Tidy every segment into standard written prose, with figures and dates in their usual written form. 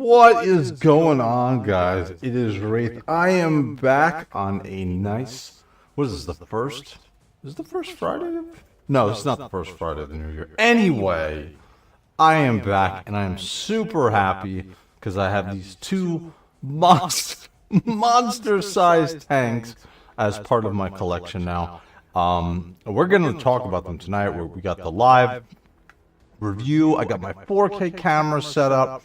What is going on, guys? It is Wraith. I am back on a nice... What is this, the first? Is it the first Friday? No, it's not the first Friday of the new year. Anyway, I am back, and I am super happy because I have these two monster-sized tanks as part of my collection now. We're going to talk about them tonight. We got the live review. I got my 4K camera set up.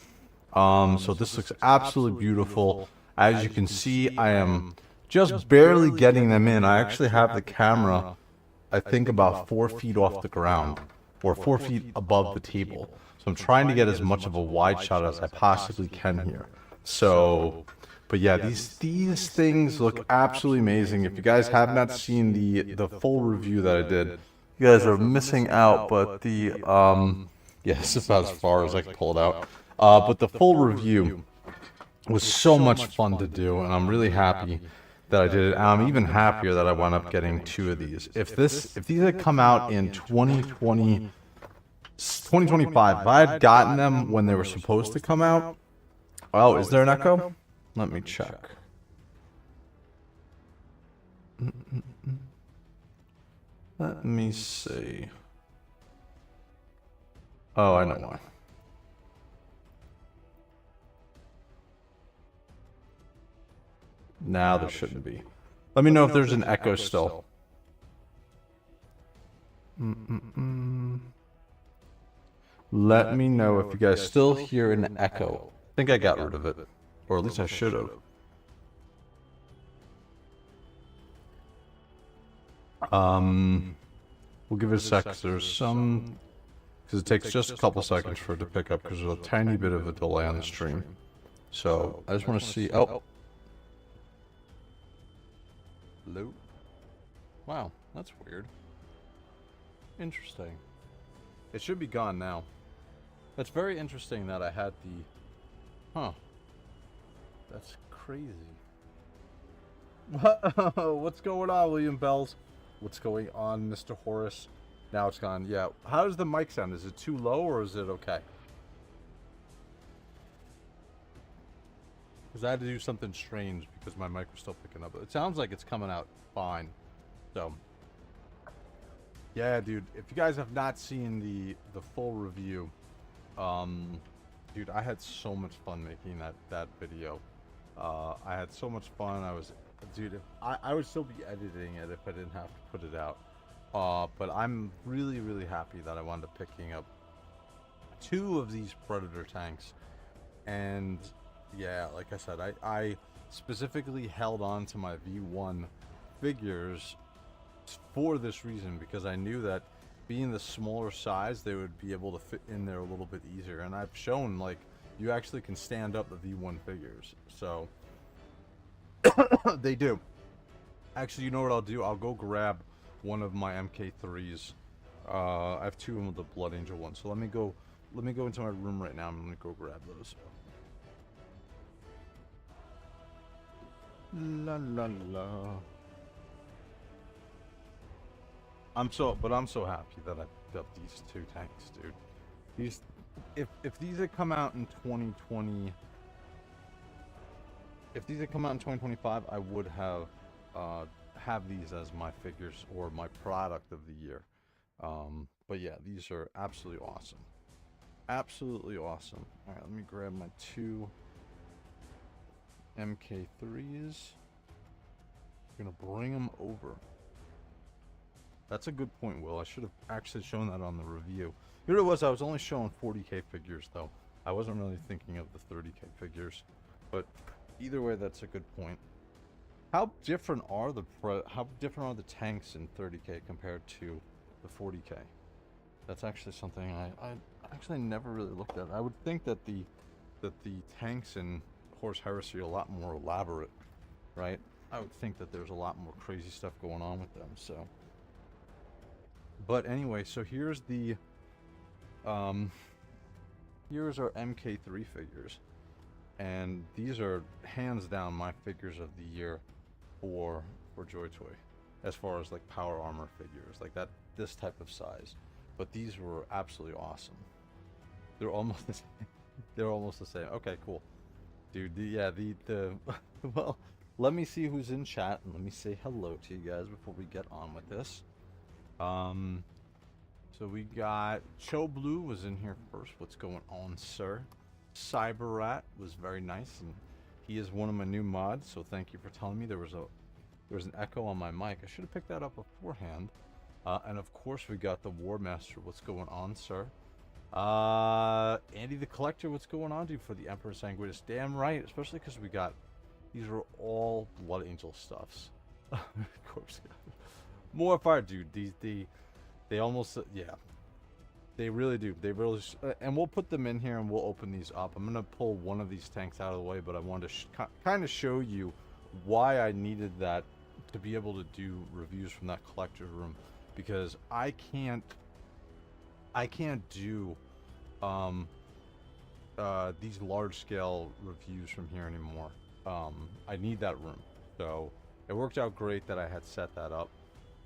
So this looks absolutely beautiful. As you can see, I am just barely getting them in. I actually have the camera, I think, about 4 feet off the ground, or 4 feet above the table. So I'm trying to get as much of a wide shot as I possibly can here. So, but yeah, these things look absolutely amazing. If you guys have not seen the full review that I did, you guys are missing out. But the yeah, this is about as far as I can pull it out. But the full review was so much fun to do, and I'm really happy that I did it. And I'm even happier that I wound up getting 2 of these. If these had come out in 2025, if I had gotten them when they were supposed to come out... Oh, is there an echo? Let me check. Let me see. Oh, I know why. Now there shouldn't be. Let me know if there's an echo still. Let me know if you guys still hear an echo. I think I got rid of it. Or at least I should have. We'll give it a sec, because there's some... Because it takes just a couple seconds for it to pick up, because there's a tiny bit of a delay on the stream. So, I just want to see... Oh! Hello? Wow, that's weird. Interesting. It should be gone now. That's very interesting that I had the... Huh. That's crazy. What's going on, William Bells? What's going on, Mr. Horace? Now it's gone. Yeah. How does the mic sound? Is it too low or is it okay? Because I had to do something strange because my mic was still picking up. It sounds like it's coming out fine. So, yeah, dude. If you guys have not seen the full review, dude, I had so much fun making that video. I had so much fun. Dude, I would still be editing it if I didn't have to put it out. But I'm really, really happy that I wound up picking up 2 of these Predator tanks. And yeah, like I said, I specifically held on to my V1 figures for this reason, because I knew that being the smaller size, they would be able to fit in there a little bit easier. And I've shown, like, you actually can stand up the V1 figures. So, they do. Actually, you know what I'll do? I'll go grab one of my MK3s. I have 2 of the Blood Angel ones. So let me go into my room right now. I'm gonna go grab those. La la la. I'm so happy that I picked up these 2 tanks, dude. If these had come out in 2020, if these had come out in 2025, I would have these as my figures or my product of the year. But yeah, these are absolutely awesome. Absolutely awesome. All right, let me grab my 2 MK3s. I'm gonna bring them over. That's a good point, Will. I should have actually shown that on the review. Here it was. I was only showing 40K figures, though. I wasn't really thinking of the 30K figures. But either way, that's a good point. How different are the tanks in 30K compared to the 40K? That's actually something I actually never really looked at. I would think that the tanks in Horse Heresy are a lot more elaborate, right? I would think that there's a lot more crazy stuff going on with them. So, but anyway, so here's the here's our MK3 figures, and these are hands down my figures of the year for JOYTOY, as far as like power armor figures, like this type of size. But these were absolutely awesome. They're almost the same. They're almost the same. Okay, cool. Dude, well, let me see who's in chat and let me say hello to you guys before we get on with this. So we got Cho Blue was in here first. What's going on, sir? Cyber Rat was very nice, and he is one of my new mods, so thank you for telling me. There was an echo on my mic. I should have picked that up beforehand. And of course we got the War Master. What's going on, sir? Andy the Collector, what's going on, dude, for the Emperor Sanguinis? Damn right, especially because we got, these are all Blood Angel stuffs. Corpse God. More fire, dude. They almost, yeah. They really do. They really, and we'll put them in here and we'll open these up. I'm going to pull one of these tanks out of the way, but I wanted to kind of show you why I needed that to be able to do reviews from that collector's room, because I can't do these large scale reviews from here anymore. I need that room, so it worked out great that I had set that up.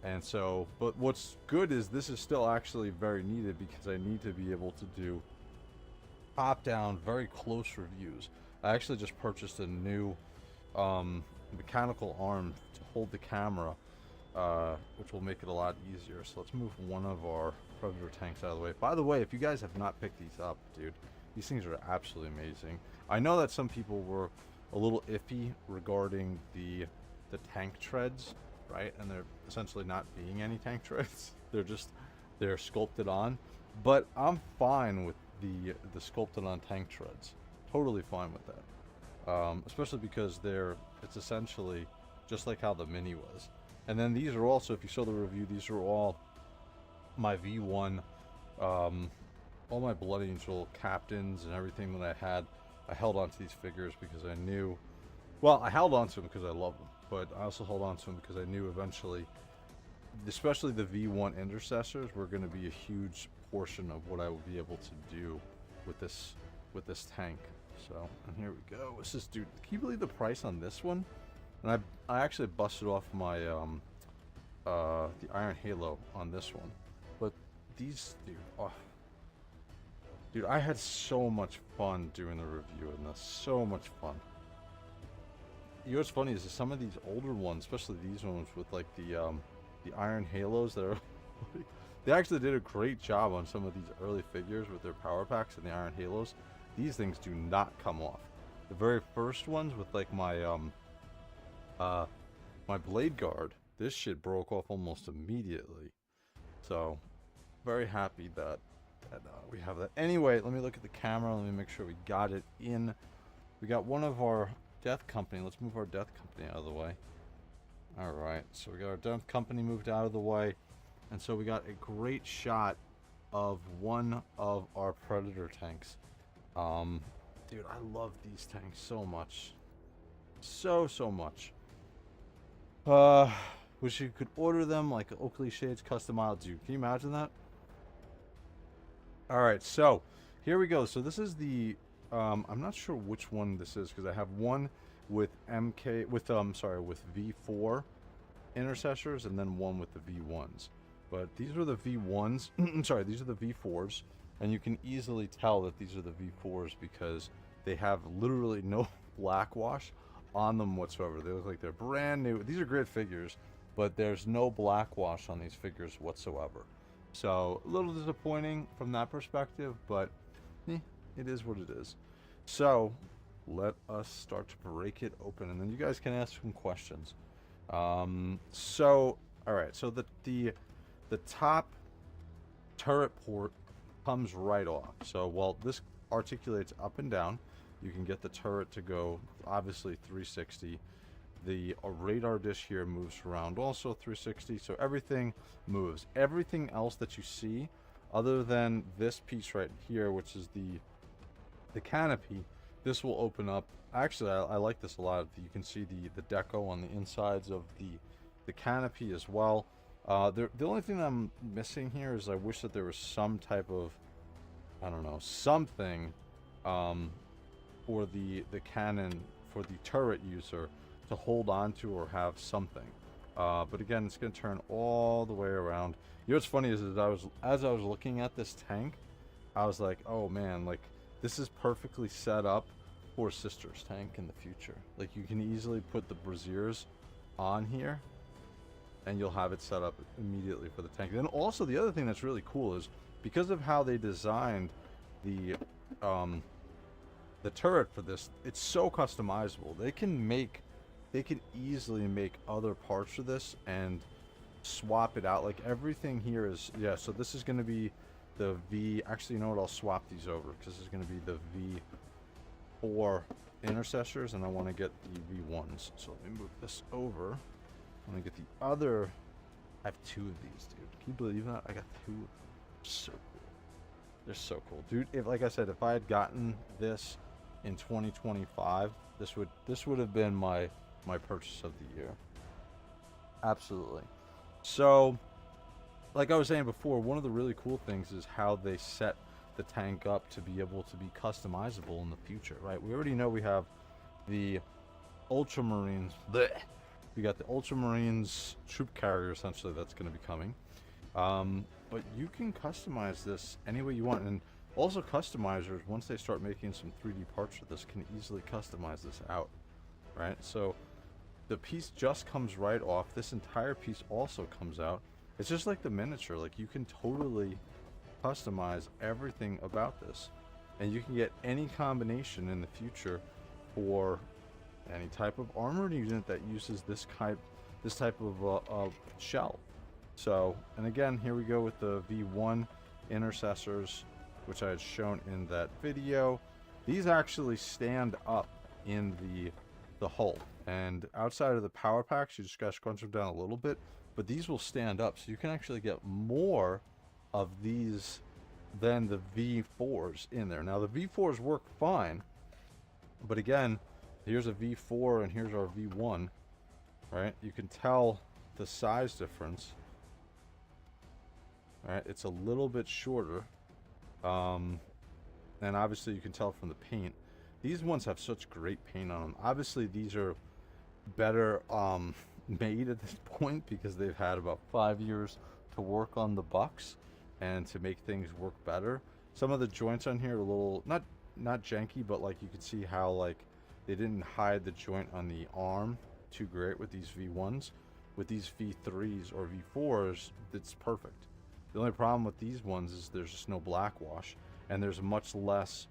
And so, but what's good is this is still actually very needed, because I need to be able to do top down very close reviews. I actually just purchased a new mechanical arm to hold the camera, which will make it a lot easier. So let's move one of our Predator tanks out of the way. By the way, if you guys have not picked these up, dude, these things are absolutely amazing. I know that some people were a little iffy regarding the tank treads, right? And they're essentially not being any tank treads. They're sculpted on. But I'm fine with the sculpted on tank treads. Totally fine with that. Especially because it's essentially just like how the Mini was. And then these are also, if you saw the review, these are all my V1, all my Blood Angel captains and everything that I had. I held on to these figures because I knew, well, I held on to them because I love them, but I also held on to them because I knew eventually, especially the V1 Intercessors, were going to be a huge portion of what I would be able to do with this tank. So, and here we go. This is, dude, can you believe the price on this one? And I actually busted off my the Iron Halo on this one, but these, dude, oh, dude, I had so much fun doing the review in this. So much fun. You know what's funny is that some of these older ones, especially these ones with like the Iron Halos that are they actually did a great job on some of these early figures with their power packs and the Iron Halos. These things do not come off. The very first ones with like my my Blade Guard, this shit broke off almost immediately. So very happy that we have that. Anyway, let me look at the camera. Let me make sure we got it in. We got one of our Death Company. Let's move our Death Company out of the way. Alright, so we got our Death Company moved out of the way. And so we got a great shot of one of our Predator tanks. Dude, I love these tanks so much. So much. Wish you could order them like Oakley Shades custom model. Dude, can you imagine that? Alright, so here we go. So this is the I'm not sure which one this is, because I have one with with V4 Intercessors and then one with the V1s. But these are the V1s. Sorry, these are the V4s, and you can easily tell that these are the V4s because they have literally no black wash on them whatsoever. They look like they're brand new. These are great figures, but there's no black wash on these figures whatsoever. So a little disappointing from that perspective, but it is what it is. So let us start to break it open, and then you guys can ask some questions. So all right, so the top turret port comes right off. So while this articulates up and down, you can get the turret to go obviously 360. The radar dish here moves around also 360, so everything moves. Everything else that you see, other than this piece right here, which is the canopy, this will open up. Actually, I like this a lot. You can see the deco on the insides of the canopy as well. The only thing that I'm missing here is I wish that there was some type of, I don't know, something for the cannon, for the turret user to hold on to or have something. But again, it's going to turn all the way around. You know what's funny is as I was looking at this tank, I was like, oh man, like this is perfectly set up for Sister's tank in the future. Like, you can easily put the braziers on here, and you'll have it set up immediately for the tank. Then also the other thing that's really cool is because of how they designed the turret for this, it's so customizable. They can easily make other parts for this and swap it out. Like, everything here is, yeah, so this is going to be the V, actually, you know what, I'll swap these over because this is going to be the V4 Intercessors, and I want to get the V1s. So let me move this over. I want to get the other, I have 2 of these, dude. Can you believe that? I got 2 of them. So cool. They're so cool, dude. If, like I said, if I had gotten this in 2025, this would have been my purchase of the year. Absolutely. So, like I was saying before, one of the really cool things is how they set the tank up to be able to be customizable in the future, right? We already know we have the Ultramarines. Blech. We got the Ultramarines troop carrier, essentially, that's going to be coming. But you can customize this any way you want. And also customizers, once they start making some 3D parts for this, can easily customize this out, right? So the piece just comes right off. This entire piece also comes out. It's just like the miniature. Like, you can totally customize everything about this. And you can get any combination in the future for any type of armored unit that uses this type of shell. So, and again, here we go with the V1 Intercessors, which I had shown in that video. These actually stand up in the hull, and outside of the power packs, you just gotta scrunch them down a little bit, but these will stand up, so you can actually get more of these than the V4s in there. Now, the V4s work fine, but again, here's a V4 and here's our V1, right? You can tell the size difference. All right, it's a little bit shorter, and obviously you can tell from the paint. These ones have such great paint on them. Obviously, these are better made at this point because they've had about 5 years to work on the bucks and to make things work better. Some of the joints on here are a little not janky, but like you can see how like they didn't hide the joint on the arm too great with these V1s. With these V3s or V4s, it's perfect. The only problem with these ones is there's just no black wash, and there's much less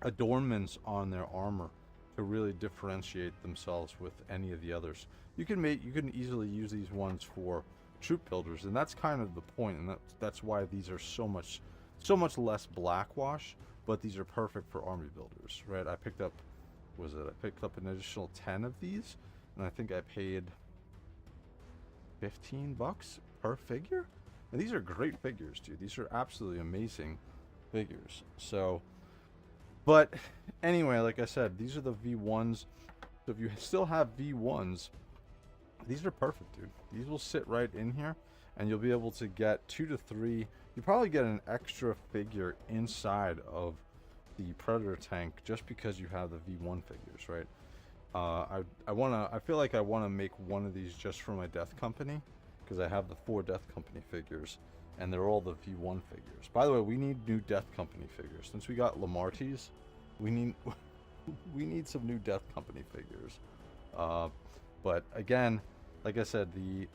adornments on their armor to really differentiate themselves with any of the others. You can easily use these ones for troop builders, and that's kind of the point, and that's why these are so much less black wash, but these are perfect for army builders, right? I picked up an additional 10 of these, and I think I paid $15 per figure. And these are great figures, dude. These are absolutely amazing figures. So, but anyway, like I said, these are the V1s. So if you still have V1s, these are perfect, dude. These will sit right in here, and you'll be able to get 2 to 3. You probably get an extra figure inside of the Predator tank just because you have the V1 figures, right? I feel like I want to make one of these just for my Death Company, because I have the 4 Death Company figures, and they're all the V1 figures. By the way, we need new Death Company figures. Since we got Lamarty's, we need some new Death Company figures. But again, like I said,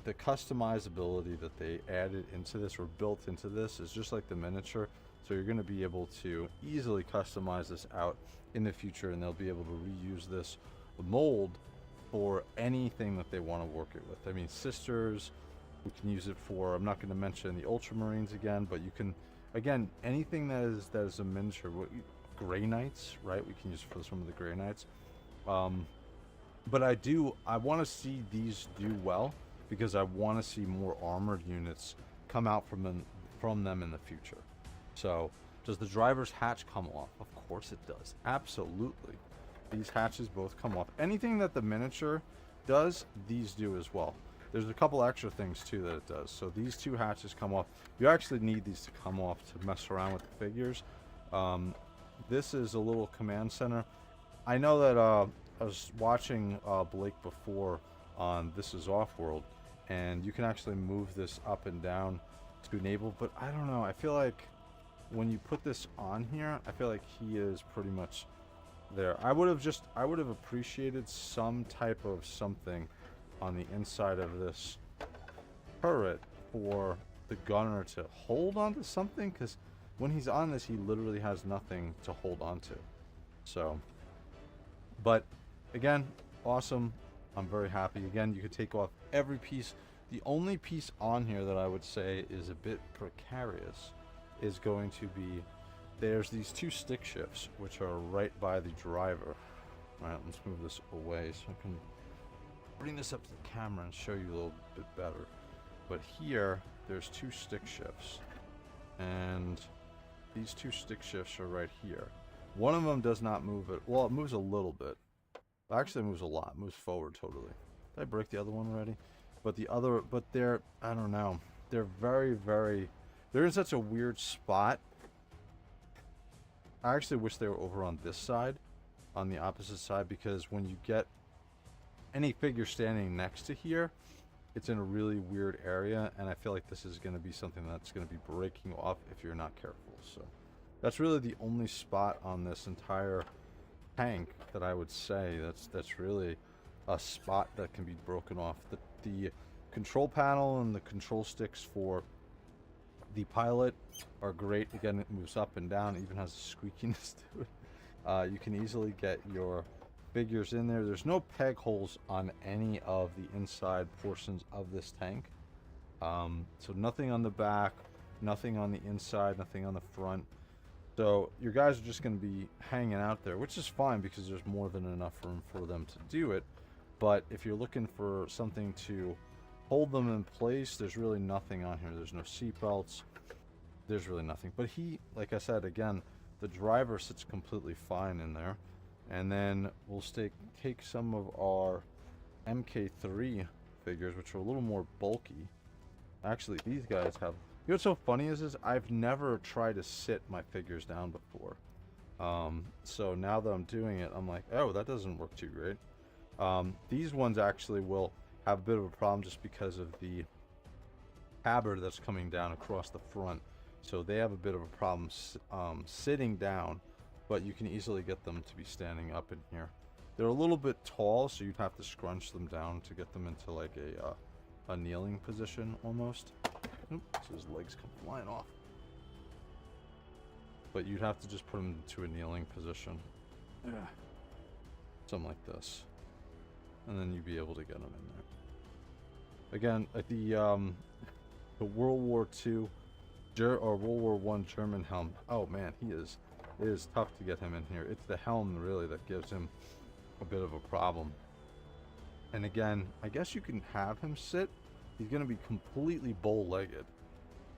the customizability that they added into this or built into this is just like the miniature. So you're going to be able to easily customize this out in the future, and they'll be able to reuse this mold for anything that they want to work it with. I mean, Sisters, we can use it for, I'm not going to mention the Ultramarines again, but you can, again, anything that is a miniature. Grey Knights, right? We can use it for some of the Grey Knights. But I want to see these do well, because I want to see more armored units come out from them in the future. So, does the driver's hatch come off? Of course it does. Absolutely. These hatches both come off. Anything that the miniature does, these do as well. There's a couple extra things too that it does. So these 2 hatches come off. You actually need these to come off to mess around with the figures. This is a little command center. I know that I was watching Blake before on This Is Offworld, and you can actually move this up and down to enable, but I don't know. I feel like when you put this on here, I feel like he is pretty much there. I would have appreciated some type of something on the inside of this turret for the gunner to hold onto something, because when he's on this, he literally has nothing to hold onto. So, but again, awesome. I'm very happy. Again, you could take off every piece. The only piece on here that I would say is a bit precarious is going to be, there's these two stick shifts which are right by the driver. Alright, let's move this away so I can bring this up to the camera and show you a little bit better. But here, there's two stick shifts, and these two stick shifts are right here. One of them does not move it. Well, it moves a little bit. Actually, it moves a lot. It moves forward totally. Did I break the other one already? But the other, but they're, I don't know. They're very, very, they're in such a weird spot. I actually wish they were over on this side, on the opposite side, because when you get any figure standing next to here, it's in a really weird area, and I feel like this is going to be something that's going to be breaking off if you're not careful. So that's really the only spot on this entire tank that I would say that's really a spot that can be broken off. The control panel and the control sticks for the pilot are great. Again, it moves up and down, it even has a squeakiness to it. You can easily get your figures in there. There's no peg holes on any of the inside portions of this tank. So nothing on the back, nothing on the inside, nothing on the front. So your guys are just going to be hanging out there, which is fine because there's more than enough room for them to do it. But if you're looking for something to hold them in place, there's really nothing on here. There's no seat belts. There's really nothing. But he, like I said, again, the driver sits completely fine in there. And then we'll take some of our MK3 figures, which are a little more bulky. Actually, these guys have... You know what's so funny is I've never tried to sit my figures down before. So now that I'm doing it, I'm like, oh, that doesn't work too great. These ones actually will have a bit of a problem just because of the tabard that's coming down across the front. So they have a bit of a problem sitting down, but you can easily get them to be standing up in here. They're a little bit tall, so you'd have to scrunch them down to get them into like a kneeling position almost. Oops, so his legs come flying off. But you'd have to just put them into a kneeling position. Yeah. Something like this. And then you'd be able to get them in there. Again, at the World War II or World War I German helm. Oh man, it is tough to get him in here. It's the helm really that gives him a bit of a problem. And again, I guess you can have him sit. He's going to be completely bow-legged.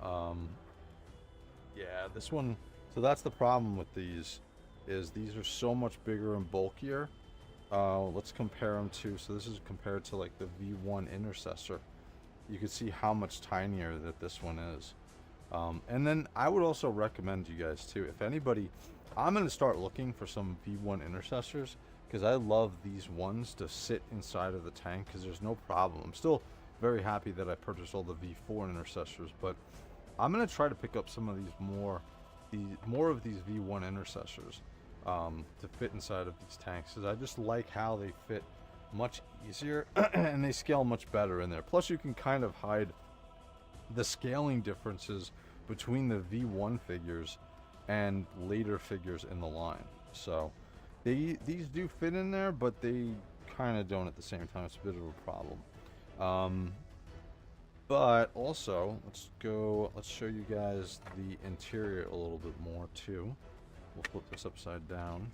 Yeah, this one... So that's the problem with these, is these are so much bigger and bulkier. Let's compare them to... So this is compared to like the V1 Intercessor. You can see how much tinier that this one is. And then I would also recommend you guys too, if anybody... I'm going to start looking for some V1 Intercessors, because I love these ones to sit inside of the tank, because there's no problem. I'm still very happy that I purchased all the V4 Intercessors, but I'm going to try to pick up some of these more of these V1 Intercessors to fit inside of these tanks, because I just like how they fit much easier and they scale much better in there. Plus you can kind of hide the scaling differences between the V1 figures and later figures in the line. So these do fit in there, but they kind of don't at the same time. It's a bit of a problem. But also, let's show you guys the interior a little bit more too. We'll flip this upside down.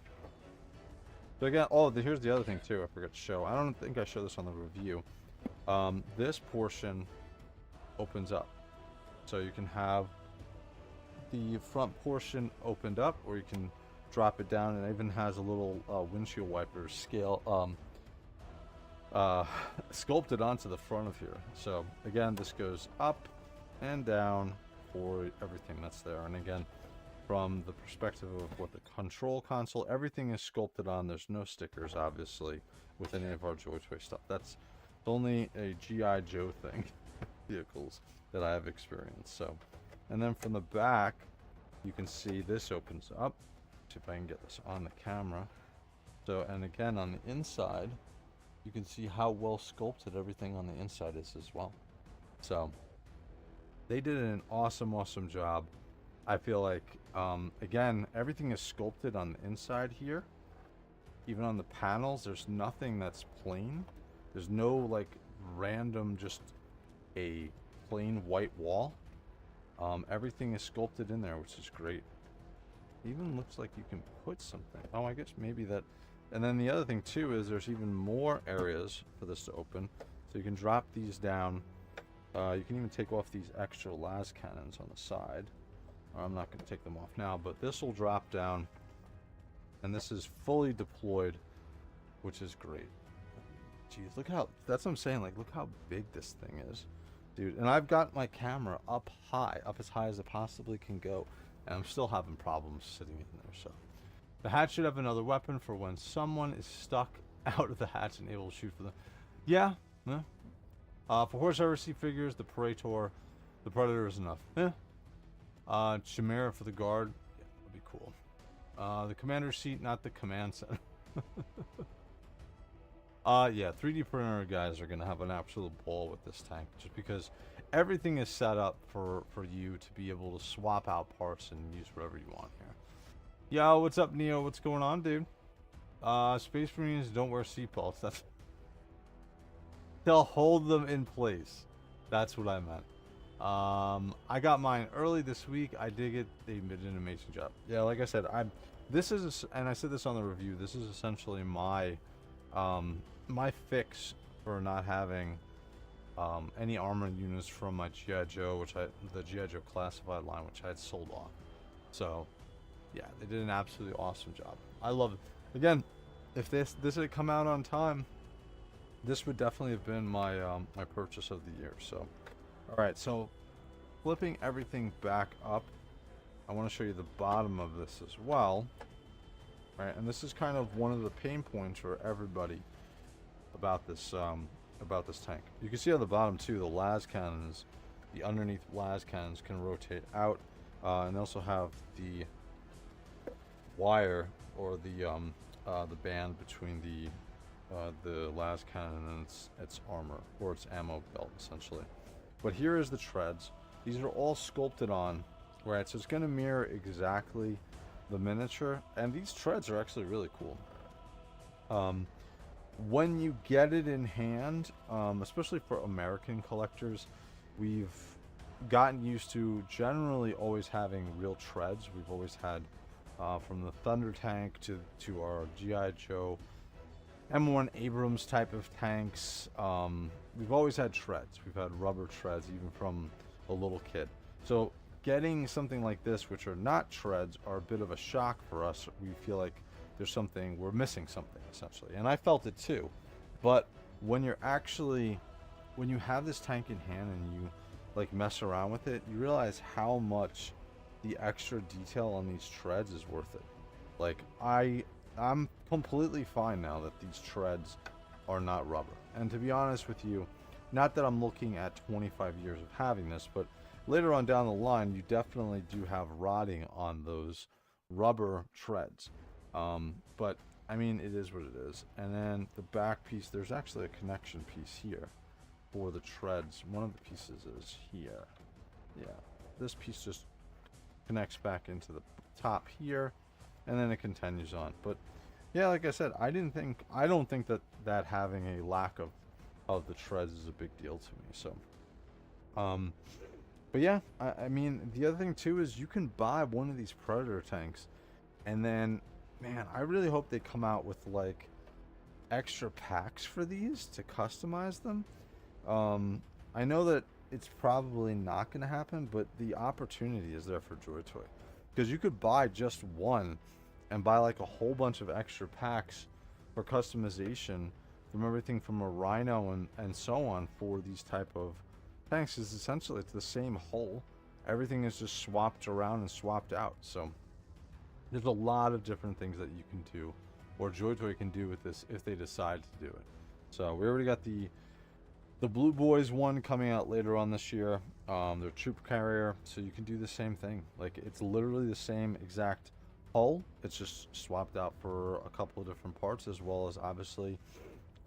So again, here's the other thing too I forgot to show. I don't think I showed this on the review. This portion opens up. So you can have the front portion opened up, or you can drop it down, and it even has a little windshield wiper scale sculpted onto the front of here. So again, this goes up and down for everything that's there. And again, from the perspective of what the control console, everything is sculpted on. There's no stickers, obviously, with any of our JOYTOY stuff. That's only a G.I. Joe thing, vehicles that I have experienced. So, and then from the back, you can see this opens up. See if I can get this on the camera. So, and again, on the inside, you can see how well sculpted everything on the inside is as well. So, they did an awesome job. I feel like, again, everything is sculpted on the inside here. Even on the panels, there's nothing that's plain. There's no, like, random, just a plain white wall. Everything is sculpted in there, which is great. It even looks like you can put something. Oh, I guess maybe that... And then the other thing, too, is there's even more areas for this to open. So you can drop these down. You can even take off these extra las cannons on the side. I'm not going to take them off now, but this will drop down. And this is fully deployed, which is great. Jeez, look how... That's what I'm saying. Like, look how big this thing is. Dude, and I've got my camera up high, up as high as it possibly can go. And I'm still having problems sitting in there, so... The hatch should have another weapon for when someone is stuck out of the hatch and able to shoot for them. Yeah. For horse RC figures, the Predator is enough. Chimera for the guard. Yeah, that'd be cool. The commander's seat, not the command center. Yeah, 3D printer guys are going to have an absolute ball with this tank. Just because everything is set up for you to be able to swap out parts and use whatever you want here. Yo, what's up, Neo? What's going on, dude? Space Marines don't wear seatbelts. That's... They'll hold them in place. That's what I meant. I got mine early this week. I dig it. They did an amazing job. Yeah, like I said, this is, and I said this on the review, this is essentially my my fix for not having any armor units from my G.I. Joe, the G.I. Joe classified line, which I had sold off. So, yeah, they did an absolutely awesome job. I love it. Again, if this had come out on time, this would definitely have been my my purchase of the year. So, all right, so flipping everything back up, I want to show you the bottom of this as well. All right, and this is kind of one of the pain points for everybody about this tank. You can see on the bottom too, the las cannons, the underneath las cannons can rotate out, and they also have the wire or the band between the las cannon and its armor or its ammo belt essentially. But here is the treads. These are all sculpted on, right? So it's going to mirror exactly the miniature, and these treads are actually really cool. When you get it in hand, especially for American collectors, we've gotten used to generally always having real treads. We've always had from the Thunder tank to our G.I. Joe M1 Abrams type of tanks. We've always had treads. We've had rubber treads even from a little kid. So getting something like this, which are not treads, are a bit of a shock for us. We feel like we're missing something essentially, and I felt it too. But when you have this tank in hand and you like mess around with it, you realize how much the extra detail on these treads is worth it. Like I'm completely fine now that these treads are not rubber. And to be honest with you, not that I'm looking at 25 years of having this, but later on down the line, you definitely do have rotting on those rubber treads. But I mean, it is what it is. And then the back piece, there's actually a connection piece here for the treads. One of the pieces is here. Yeah, this piece just connects back into the top here, and then it continues on. But yeah, like I said, I don't think that having a lack of the treads is a big deal to me. So but yeah, I mean, the other thing too is you can buy one of these Predator tanks, and then man, I really hope they come out with like extra packs for these to customize them. I know that it's probably not going to happen, but the opportunity is there for JOYTOY, because you could buy just one and buy like a whole bunch of extra packs for customization from everything from a Rhino and so on for these type of tanks. Is essentially it's the same hull. Everything is just swapped around and swapped out. So there's a lot of different things that you can do, or JOYTOY can do with this if they decide to do it. So we already got the The Blue Boys one coming out later on this year. Their troop carrier, so you can do the same thing. Like, it's literally the same exact hull. It's just swapped out for a couple of different parts, as well as obviously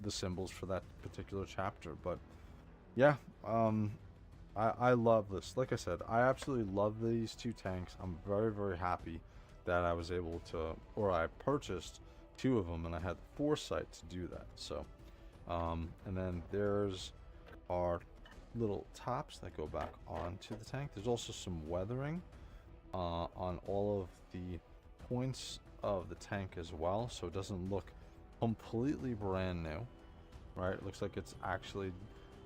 the symbols for that particular chapter. But yeah, I love this. Like I said, I absolutely love these two tanks. I'm very, very happy that I was able to, or I purchased two of them, and I had the foresight to do that. So, and then there's our little tops that go back onto the tank. There's also some weathering on all of the points of the tank as well, so it doesn't look completely brand new, right? It looks like it's actually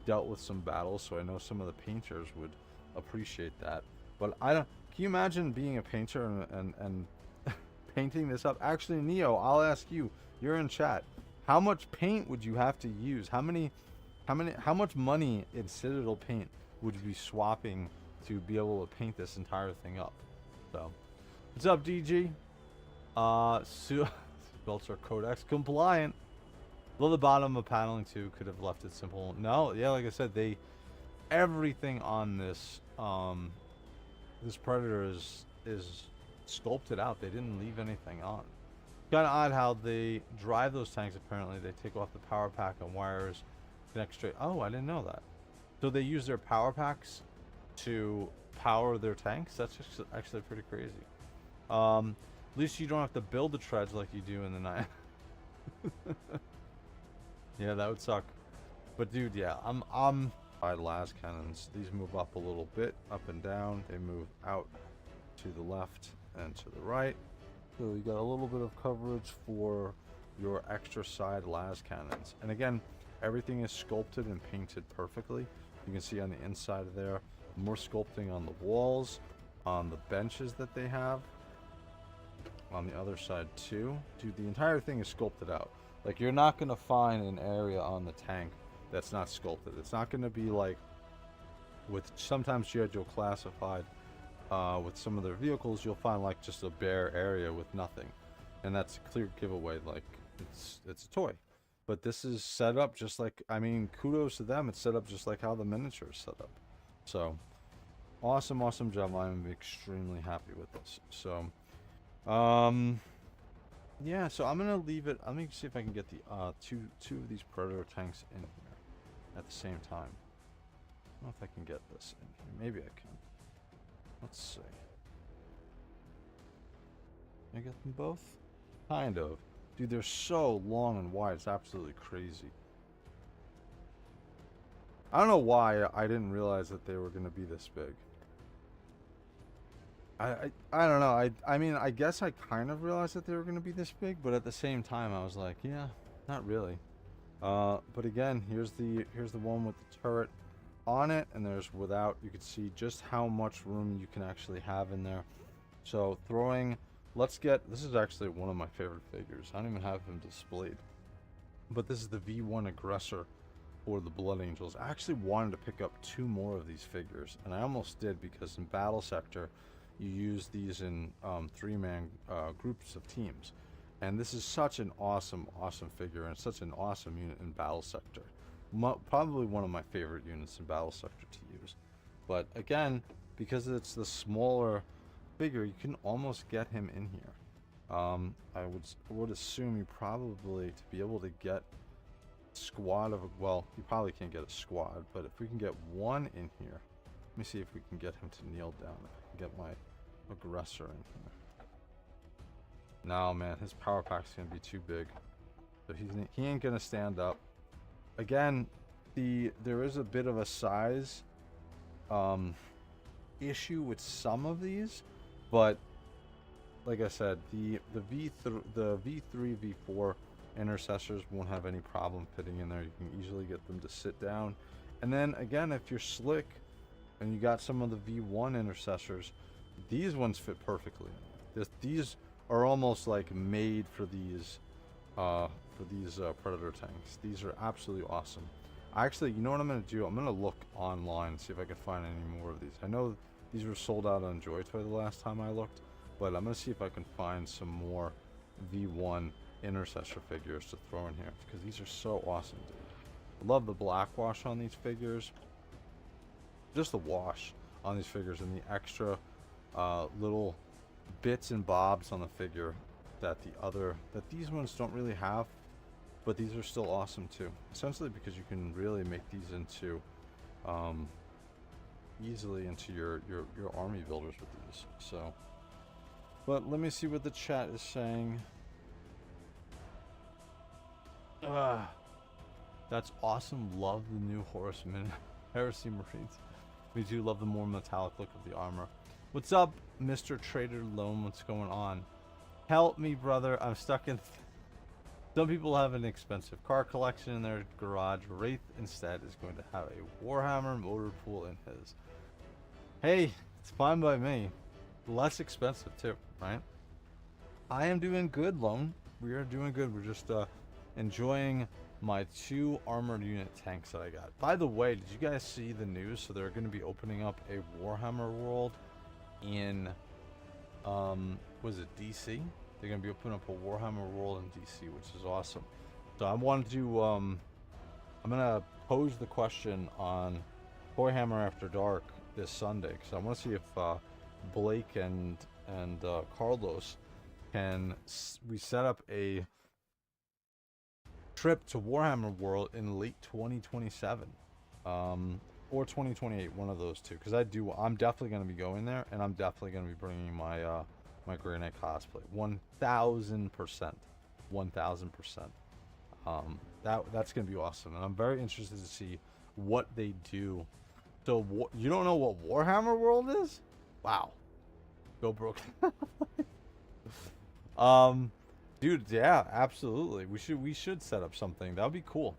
dealt with some battles, so I know some of the painters would appreciate that. But I don't, can you imagine being a painter and painting this up? Actually, Neo, I'll ask you, you're in chat, how much paint would you have to use? How much money in Citadel paint would you be swapping to be able to paint this entire thing up? So, what's up, DG? Belts are Codex compliant. Below the bottom of paneling 2 could have left it simple. No, yeah, like I said, everything on this this Predator is sculpted out. They didn't leave anything on. Kind of odd how they drive those tanks. Apparently, they take off the power pack and wires, connect straight. Oh, I didn't know that. So they use their power packs to power their tanks. That's actually pretty crazy. At least you don't have to build the treads like you do in the night. Yeah, that would suck. But dude, yeah, I'm by las cannons. These move up a little bit, up and down. They move out to the left and to the right. So you got a little bit of coverage for your extra side las cannons. And again, everything is sculpted and painted perfectly. You can see on the inside of there, more sculpting on the walls, on the benches that they have. On the other side too. Dude, the entire thing is sculpted out. Like, you're not going to find an area on the tank that's not sculpted. It's not going to be like with sometimes G.I. Joe Classified, with some of their vehicles, you'll find like just a bare area with nothing. And that's a clear giveaway, like it's a toy. But this is set up just like, I mean, kudos to them. It's set up just like how the miniature is set up. So, awesome, awesome job. I'm extremely happy with this. So, yeah, so I'm gonna leave it. Let me see if I can get the two of these Predator tanks in here at the same time. I don't know if I can get this in here. Maybe I can. Let's see. Can I get them both? Kind of. Dude, they're so long and wide. It's absolutely crazy. I don't know why I didn't realize that they were gonna be this big. I don't know. I mean, I guess I kind of realized that they were going to be this big, but at the same time, I was like, yeah, not really. But again, here's the one with the turret on it, and there's without. You can see just how much room you can actually have in there. So throwing, this is actually one of my favorite figures. I don't even have him displayed, but this is the V1 Aggressor for the Blood Angels. I actually wanted to pick up 2 more of these figures, and I almost did, because in Battle Sector, you use these in 3-man groups of teams. And this is such an awesome, awesome figure, and such an awesome unit in Battle Sector. Probably one of my favorite units in Battle Sector to use. But again, because it's the smaller figure, you can almost get him in here. I would assume you probably, to be able to get a squad of, well, you probably can't get a squad, but if we can get one in here, let me see if we can get him to kneel down. If I can get my Aggressor in here. No, man, his power pack's gonna be too big. So he ain't gonna stand up. Again, there is a bit of a size issue with some of these, but like I said, the V3, V4 Intercessors won't have any problem fitting in there. You can easily get them to sit down. And then again, if you're slick and you got some of the V1 Intercessors, these ones fit perfectly. These are almost like made for these Predator tanks. These are absolutely awesome. Actually, you know what I'm going to do? I'm going to look online and see if I can find any more of these. I know these were sold out on JOYTOY the last time I looked, but I'm going to see if I can find some more V1 Intercessor figures to throw in here, because these are so awesome, dude. Love the black wash on these figures. Just the wash on these figures and the extra little bits and bobs on the figure that these ones don't really have, but these are still awesome too. Essentially because you can really make these into easily into your army builders with these. So, but let me see what the chat is saying. That's awesome. Love the new Horseman Heresy Marines. We do love the more metallic look of the armor. What's up, Mr. Trader Loam? What's going on? Help me, brother. I'm stuck in... Some people have an expensive car collection in their garage. Wraith instead is going to have a Warhammer motor pool in his. Hey, it's fine by me. Less expensive too, right? I am doing good, Loam. We are doing good. We're just enjoying my 2 armored unit tanks that I got. By the way, did you guys see the news? So they're going to be opening up a Warhammer world in was it DC? They're going to be opening up a Warhammer world in DC, which is awesome. So I wanted to I'm going to pose the question on Toyhammer After Dark this Sunday, because I want to see if Blake and Carlos can we set up a trip to Warhammer World in late 2027 or 2028, one of those two, because I'm definitely going to be going there, and I'm definitely going to be bringing my my Grey Knight cosplay 1000%. That's going to be awesome, and I'm very interested to see what they do. So you don't know what Warhammer World is? Wow, go broke. Dude, yeah, absolutely. We should set up something. That would be cool.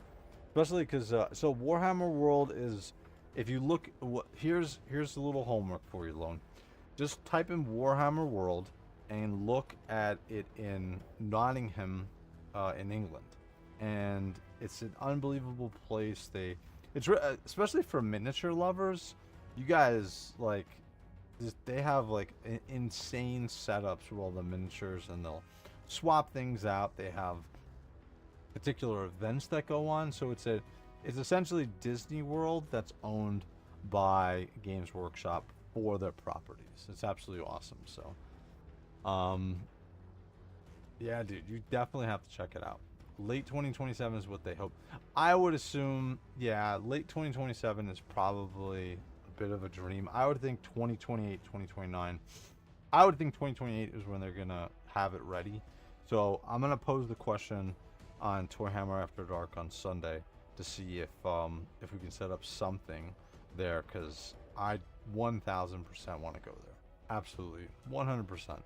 Especially because so Warhammer World is, if you look, here's a little homework for you, Lone. Just type in Warhammer World and look at it in Nottingham, in England, and it's an unbelievable place. Especially for miniature lovers. You guys like, they have like insane setups with all the miniatures, and they'll swap things out. They have particular events that go on, so it's essentially Disney World that's owned by Games Workshop for their properties. It's absolutely awesome. So yeah, dude, you definitely have to check it out. Late 2027 is what they hope. I would assume, yeah, late 2027 is probably a bit of a dream. I would think 2028, 2029. I would think 2028 is when they're gonna have it ready. So I'm gonna pose the question on Toyhammer After Dark on Sunday to see if we can set up something there, because I 1000% want to go there. Absolutely, 100%.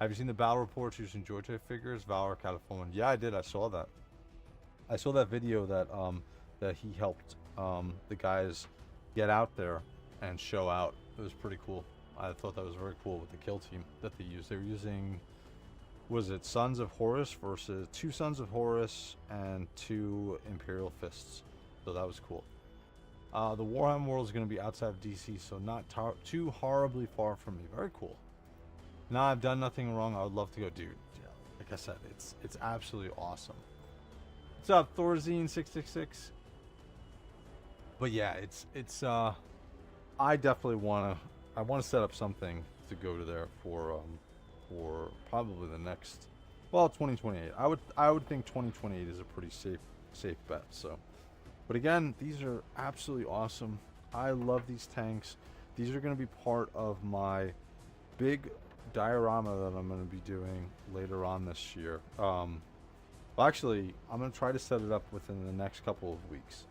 Have you seen the battle reports using JOYTOY figures? Valor, Cataphone. Yeah, I did. I saw that. I saw that video that that he helped the guys get out there and show out. It was pretty cool. I thought that was very cool with the kill team that they used. They were using, was it Sons of Horus versus 2 Sons of Horus and 2 Imperial Fists. So that was cool. The Warhammer world is going to be outside of DC, so not too horribly far from me. Very cool. Now I've done nothing wrong. I would love to go, dude. Yeah, like I said, it's absolutely awesome. What's up, Thorzine666? But yeah, it's I definitely want to set up something to go to there for probably the next, well, 2028. I would think 2028 is a pretty safe bet. So, but again, these are absolutely awesome. I love these tanks. These are going to be part of my big diorama that I'm going to be doing later on this year. Well, actually, I'm going to try to set it up within the next couple of weeks,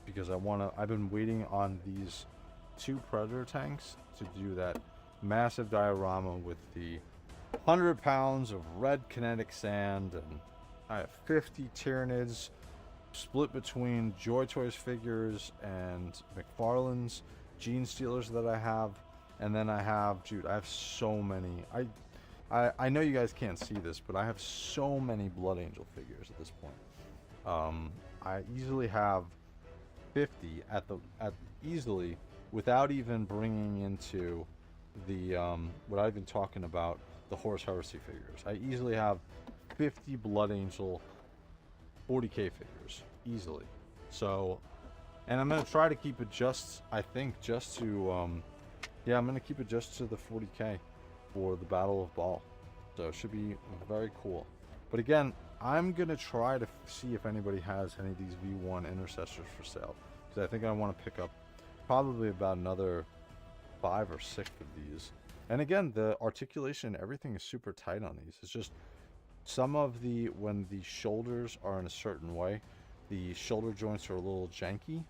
because I've been waiting on these 2 Predator tanks to do that massive diorama with the 100 pounds of red kinetic sand, and I have 50 Tyranids split between JOYTOY's figures and McFarlane's Gene Stealers that I have. And then I have, dude, I have so many. I know you guys can't see this, but I have so many Blood Angel figures at this point. I easily have 50 easily, without even bringing into the without even talking about the Horus Heresy figures. I easily have 50 Blood Angel 40K figures easily. So, and I'm gonna try to keep it just, I think, just to, yeah, I'm gonna keep it just to the 40K for the Battle of Baal. So it should be very cool. But again, I'm gonna try to see if anybody has any of these V1 Intercessors for sale, because I think I want to pick up probably about another 5 or 6 of these. And again, the articulation and everything is super tight on these. It's just some of the, when the shoulders are in a certain way, the shoulder joints are a little janky,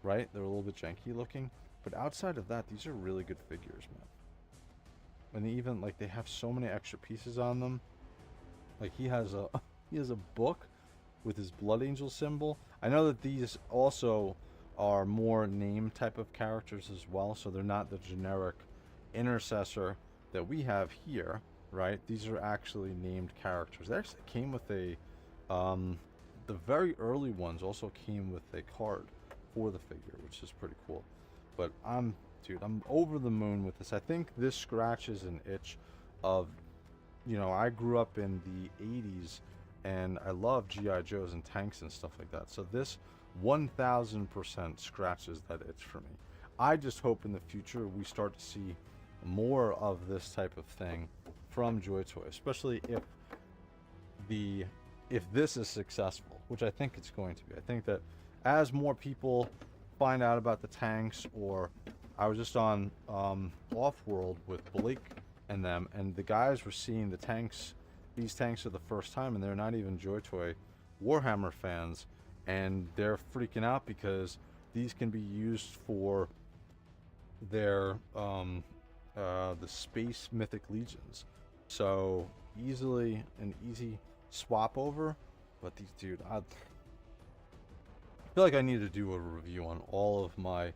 right? They're a little bit janky looking. But outside of that, these are really good figures, man. And even, like, they have so many extra pieces on them. Like, he has a book with his Blood Angel symbol. I know that these also are more name type of characters as well, so they're not the generic Intercessor that we have here, right? These are actually named characters. They actually came with a, the very early ones also came with a card for the figure, which is pretty cool. But dude, I'm over the moon with this. I think this scratches an itch of, you know, I grew up in the 80s and I love G.I. Joes and tanks and stuff like that. So this 1000% scratches that itch for me. I just hope in the future we start to see more of this type of thing from JOYTOY, especially if this is successful, which I think it's going to be. I think that as more people find out about the tanks, or I was just on Off-World with Blake and them, and the guys were seeing the tanks, these tanks for the first time, and they're not even JOYTOY Warhammer fans, and they're freaking out because these can be used for their the Space Mythic Legions. So easily an easy swap over. But these, dude, I feel like I need to do a review on all of my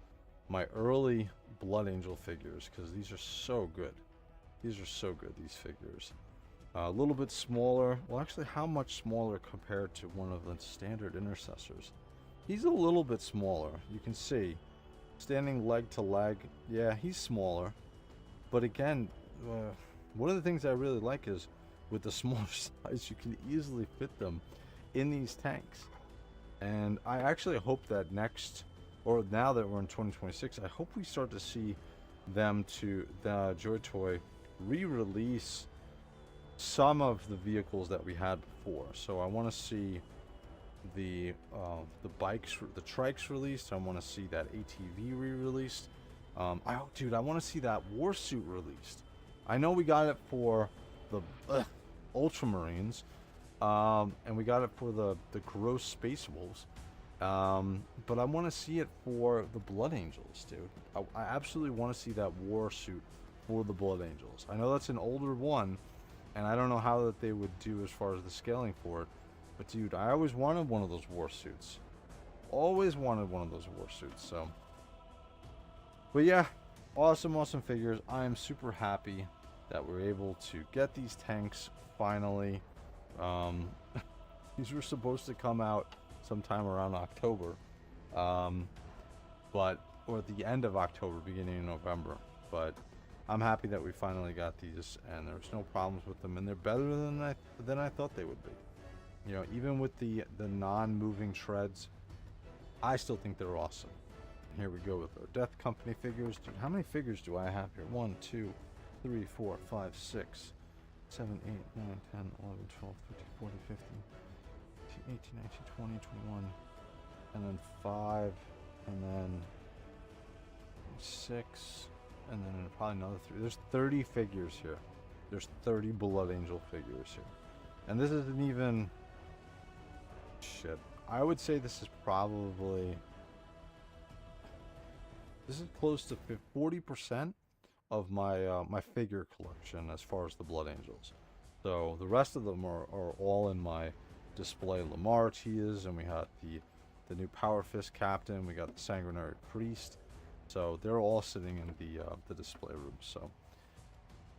early Blood Angel figures, because these are so good. These are so good, these figures. A little bit smaller. Well, actually, how much smaller compared to one of the standard Intercessors? He's a little bit smaller. You can see, standing leg to leg. Yeah, he's smaller. But again, one of the things I really like is with the smaller size, you can easily fit them in these tanks. And I actually hope that next, or now that we're in 2026, I hope we start to see them the JOYTOY re-release some of the vehicles that we had before. So I want to see the bikes, the trikes released. I want to see that ATV re-released. Dude, I want to see that Warsuit released. I know we got it for the Ultramarines, and we got it for the gross Space Wolves. But I want to see it for the Blood Angels, dude. I absolutely want to see that Warsuit for the Blood Angels. I know that's an older one, and I don't know how that they would do as far as the scaling for it. But dude, I always wanted one of those Warsuits. Always wanted one of those Warsuits, so. But yeah, awesome figures. I am super happy that we're able to get these tanks finally. These were supposed to come out sometime around October, or at the end of October, beginning of November. But I'm happy that we finally got these, and there's no problems with them, and they're better than I thought they would be. You know, even with the non-moving treads, I still think they're awesome. Here we go with our Death Company figures. Dude, how many figures do I have here? 1, 2, 3, 4, 5, 6, 7, 8, 9, 10, 11, 12, 13, 14, 15, 18, 19, 20, 21, and then 5, and then 6, and then probably another 3. There's 30 figures here. There's 30 Blood Angel figures here. And this isn't even... Shit. I would say this is probably... This is close to 40% of my my figure collection as far as the Blood Angels. So the rest of them are all in my display. Lamar Tias, and we got the new Power Fist Captain. We got the Sanguinary Priest. So they're all sitting in the display room. So,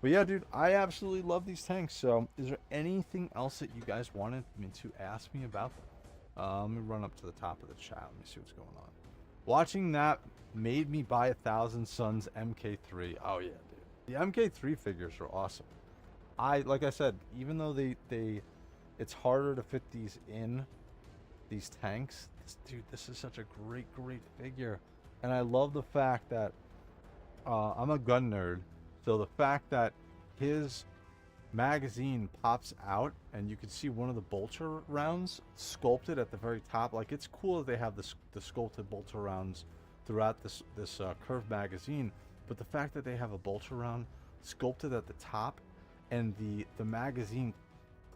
but yeah, dude, I absolutely love these tanks. So is there anything else that you guys wanted me to ask me about them? Let me run up to the top of the chat. Let me see what's going on. Watching that made me buy 1,000 Suns MK3. Oh yeah, dude. The MK3 figures are awesome. Like I said, even though it's harder to fit these in these tanks. Dude, this is such a great figure. And I love the fact that I'm a gun nerd, so the fact that his magazine pops out and you can see one of the bolter rounds sculpted at the very top. Like, it's cool that they have the sculpted bolter rounds throughout this curved magazine, but the fact that they have a bolter round sculpted at the top and the magazine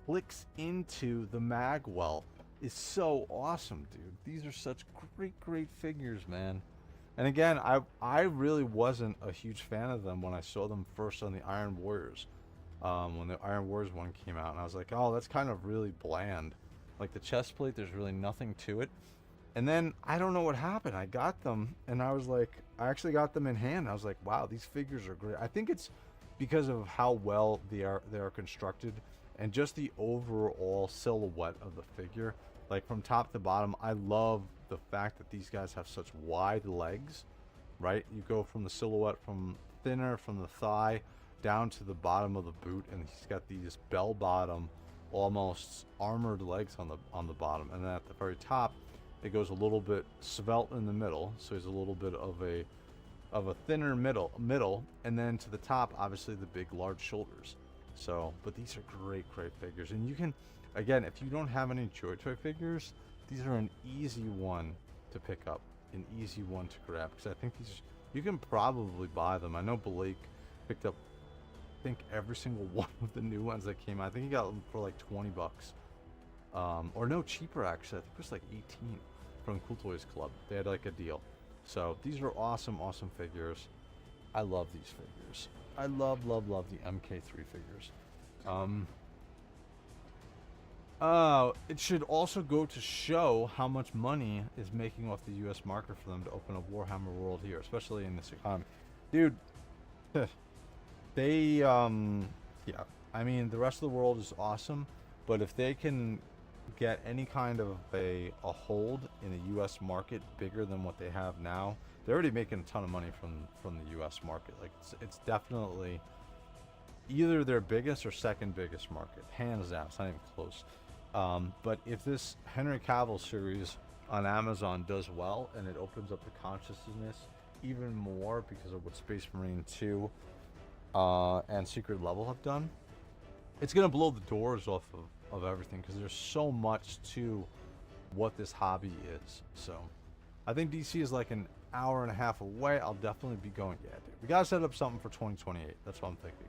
clicks into the mag well is so awesome, dude. These are such great figures, man. And again, I really wasn't a huge fan of them when I saw them first on the Iron Warriors. When the Iron Warriors one came out, and I was like, oh, that's kind of really bland. Like, the chest plate, there's really nothing to it. And then I don't know what happened. I got them, and I was like, I actually got them in hand. I was like, wow, these figures are great. I think it's because of how well they are constructed, and just the overall silhouette of the figure. Like, from top to bottom, I love the fact that these guys have such wide legs, right? You go from the silhouette from thinner from the thigh down to the bottom of the boot, and he's got these bell bottom, almost armored legs on the bottom, and then at the very top it goes a little bit svelte in the middle, so he's a little bit of a thinner middle, and then to the top, obviously, the big large shoulders. So, but these are great figures, and you can, again, if you don't have any JOYTOY figures, these are an easy one to pick up, an easy one to grab, because I think these, you can probably buy them. I know Blake picked up, I think, every single one of the new ones that came out. I think he got them for like 20 bucks. Or no, cheaper actually. I think it was like 18 from CoolToysClub. They had like a deal. So these are awesome figures. I love these figures. I love the MK3 figures. It should also go to show how much money is making off the US market for them to open a Warhammer World here, especially in this economy. Dude, they, yeah, I mean, the rest of the world is awesome, but if they can get any kind of a hold in the US market bigger than what they have now, they're already making a ton of money from the US market. Like, it's definitely either their biggest or second biggest market, hands down. It's not even close. But if this Henry Cavill series on Amazon does well and it opens up the consciousness even more because of what Space Marine 2 and Secret Level have done, it's going to blow the doors off of everything, because there's so much to what this hobby is. So I think DC is like an hour and a half away. I'll definitely be going. Yeah, dude, we got to set up something for 2028. That's what I'm thinking.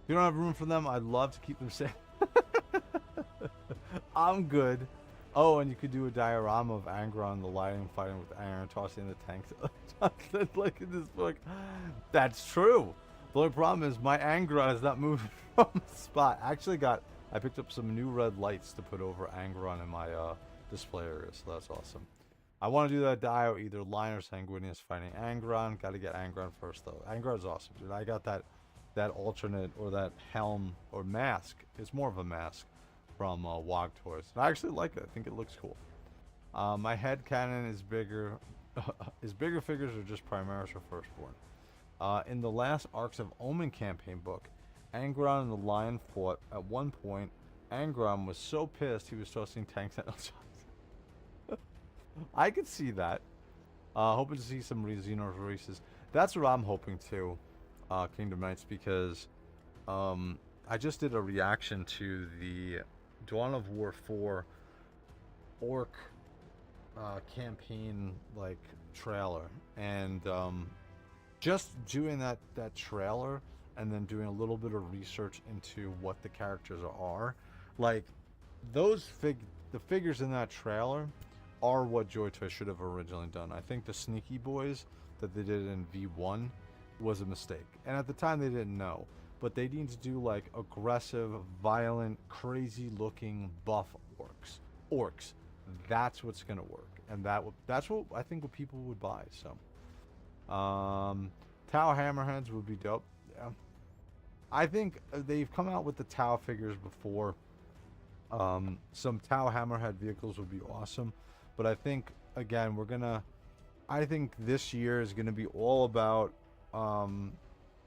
If you don't have room for them, I'd love to keep them safe. I'm good. Oh, and you could do a diorama of Angron the Lion fighting with Aaron, tossing the tanks. Like in this book. That's true. The only problem is my Angron is not moving from the spot. I picked up some new red lights to put over Angron in my display area, so that's awesome. I want to do that dio, either Lion or Sanguinius fighting Angron. Got to get Angron first, though. Angron's awesome, dude. I got that alternate, or that helm or mask. It's more of a mask from WOG Toys. And I actually like it. I think it looks cool. My head cannon is bigger. Is bigger figures or just Primaris or Firstborn? In the last Arcs of Omen campaign book, Angron and the Lion fought. At one point, Angron was so pissed he was tossing tanks at shots. I could see that. Hoping to see some Xenos races. That's what I'm hoping to, Kingdom Knights, because I just did a reaction to the Dawn of War 4 Orc campaign like trailer, and just doing that trailer and then doing a little bit of research into what the characters are, like the figures in that trailer are what JOYTOY should have originally done. I think the Sneaky Boys that they did in V1 was a mistake, and at the time they didn't know, but they need to do like aggressive, violent, crazy looking buff orcs. That's what's gonna work, and that's what I think what people would buy. So Tau Hammerheads would be dope. Yeah, I think they've come out with the Tau figures before. Some Tau Hammerhead vehicles would be awesome, but I think, again, I think this year is gonna be all about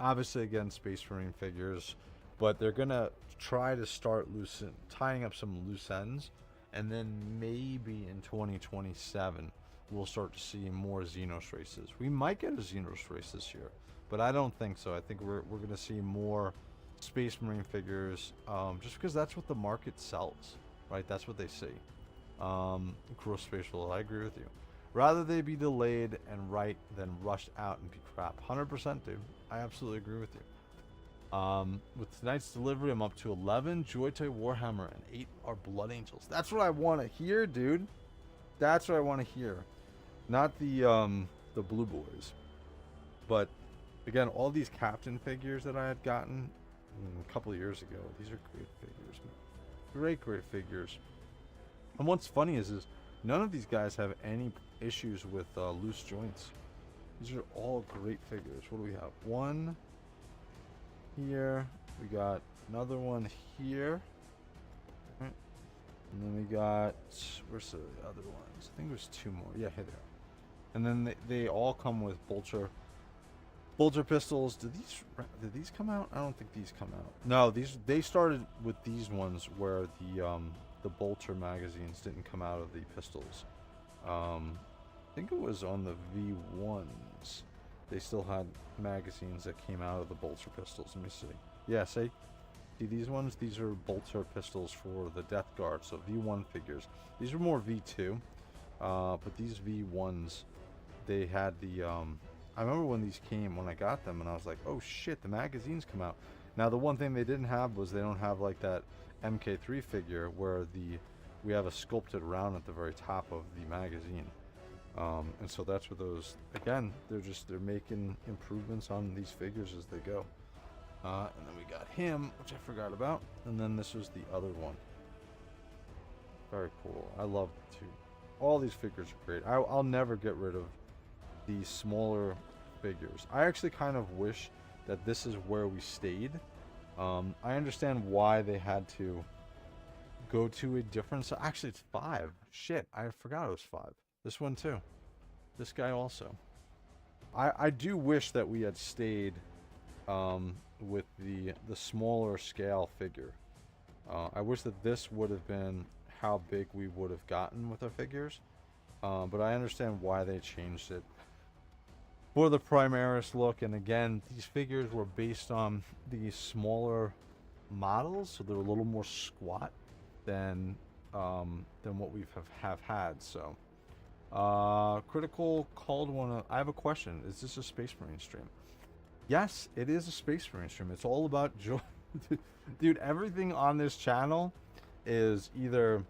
obviously, again, Space Marine figures. but they're gonna try to start tying up some loose ends, and then maybe in 2027 we'll start to see more Xenos races. We might get a Xenos race this year, but I don't think so. I think we're gonna see more Space Marine figures, just because that's what the market sells, right? That's what they see. Gross spatial, I agree with you. Rather they be delayed and right than rushed out and be crap. 100%, dude. I absolutely agree with you. With tonight's delivery, I'm up to 11 JOYTOY Warhammer and 8 are Blood Angels. That's what I want to hear, dude. That's what I want to hear. Not the Blue Boys. But again, all these Captain figures that I had gotten a couple of years ago, these are great figures, man. Great figures. And what's funny is none of these guys have any issues with loose joints. These are all great figures. What do we have? One here. We got another one here. Right. And then we got, where's the other ones? I think there's two more. Yeah, here they are. And then they all come with bolter pistols. Did these come out? I don't think these come out. No, they started with these ones where the bolter magazines didn't come out of the pistols. I think it was on the V1s. They still had magazines that came out of the bolter pistols. Let me see. Yeah, see these ones? These are bolter pistols for the Death Guard, so V1 figures. These are more V2, but these V1s, they had the... I remember when these came, when I got them, and I was like, oh shit, the magazines come out. Now, the one thing they didn't have was they don't have like that MK3 figure where we have a sculpted round at the very top of the magazine. And so that's what those, again, they're making improvements on these figures as they go. And then we got him, which I forgot about. And then this was the other one. Very cool. I love it too. All these figures are great. I'll never get rid of these smaller figures. I actually kind of wish that this is where we stayed. I understand why they had to go to a different... So actually, it's 5. Shit, I forgot it was 5. This one too. This guy also. I do wish that we had stayed with the smaller scale figure. I wish that this would have been how big we would have gotten with our figures. But I understand why they changed it for the Primaris look. And again, these figures were based on these smaller models, so they're a little more squat than what we have had. So Critical called one. I have a question. Is this a Space Marine stream? Yes, it is a Space Marine stream. It's all about joy. Dude, everything on this channel is either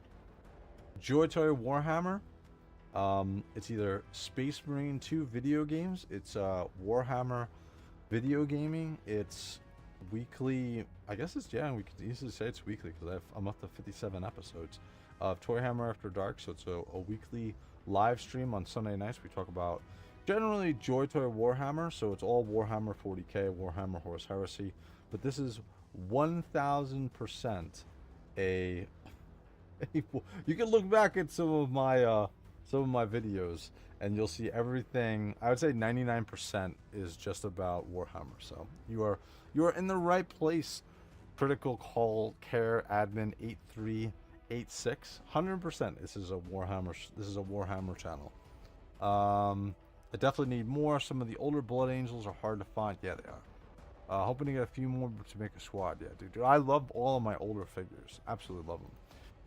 JOYTOY Warhammer, it's either Space Marine 2 video games, it's Warhammer video gaming, it's weekly, I guess it's, yeah, we could easily say it's weekly because I'm up to 57 episodes of Toy Hammer After Dark. So it's a weekly live stream on Sunday nights. We talk about generally JOYTOY Warhammer, so it's all Warhammer 40K, Warhammer Horus Heresy, but this is 1000% a you can look back at some of my videos and you'll see everything. I would say 99% is just about Warhammer. So you are in the right place. Critical Call Care Admin 8386. 100%. This is a Warhammer channel. I definitely need more. Some of the older Blood Angels are hard to find. Yeah, they are. Hoping to get a few more to make a squad. Yeah, dude. I love all of my older figures. Absolutely love them.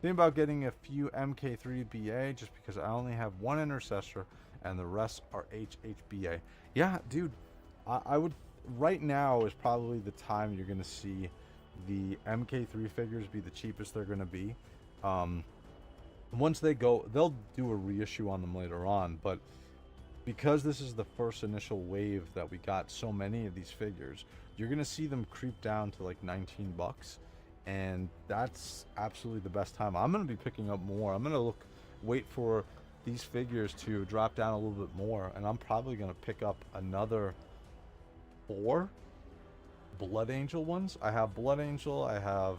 Think about getting a few MK3 BA just because I only have one Intercessor and the rest are HHBA. Yeah, dude. I would... Right now is probably the time you're going to see the MK3 figures be the cheapest they're going to be. Once they go... They'll do a reissue on them later on, but because this is the first initial wave that we got so many of these figures, you're going to see them creep down to like 19 bucks. And that's absolutely the best time. I'm going to be picking up more. I'm going to wait for these figures to drop down a little bit more. And I'm probably going to pick up another 4 Blood Angel ones. I have Blood Angel. I have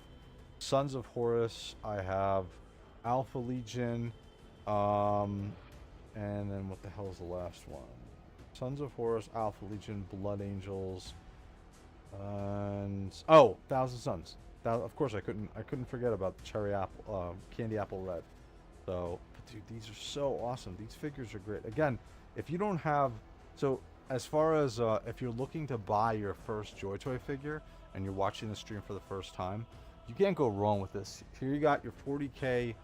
Sons of Horus. I have Alpha Legion. And then what the hell is the last one? Sons of Horus, Alpha Legion, Blood Angels. And oh, Thousand Suns. Of course, I couldn't forget about the cherry apple, candy apple red. So, but dude, these are so awesome. These figures are great. Again, if you don't have, so as far as if you're looking to buy your first JOYTOY figure and you're watching the stream for the first time, you can't go wrong with this. Here you got your 40K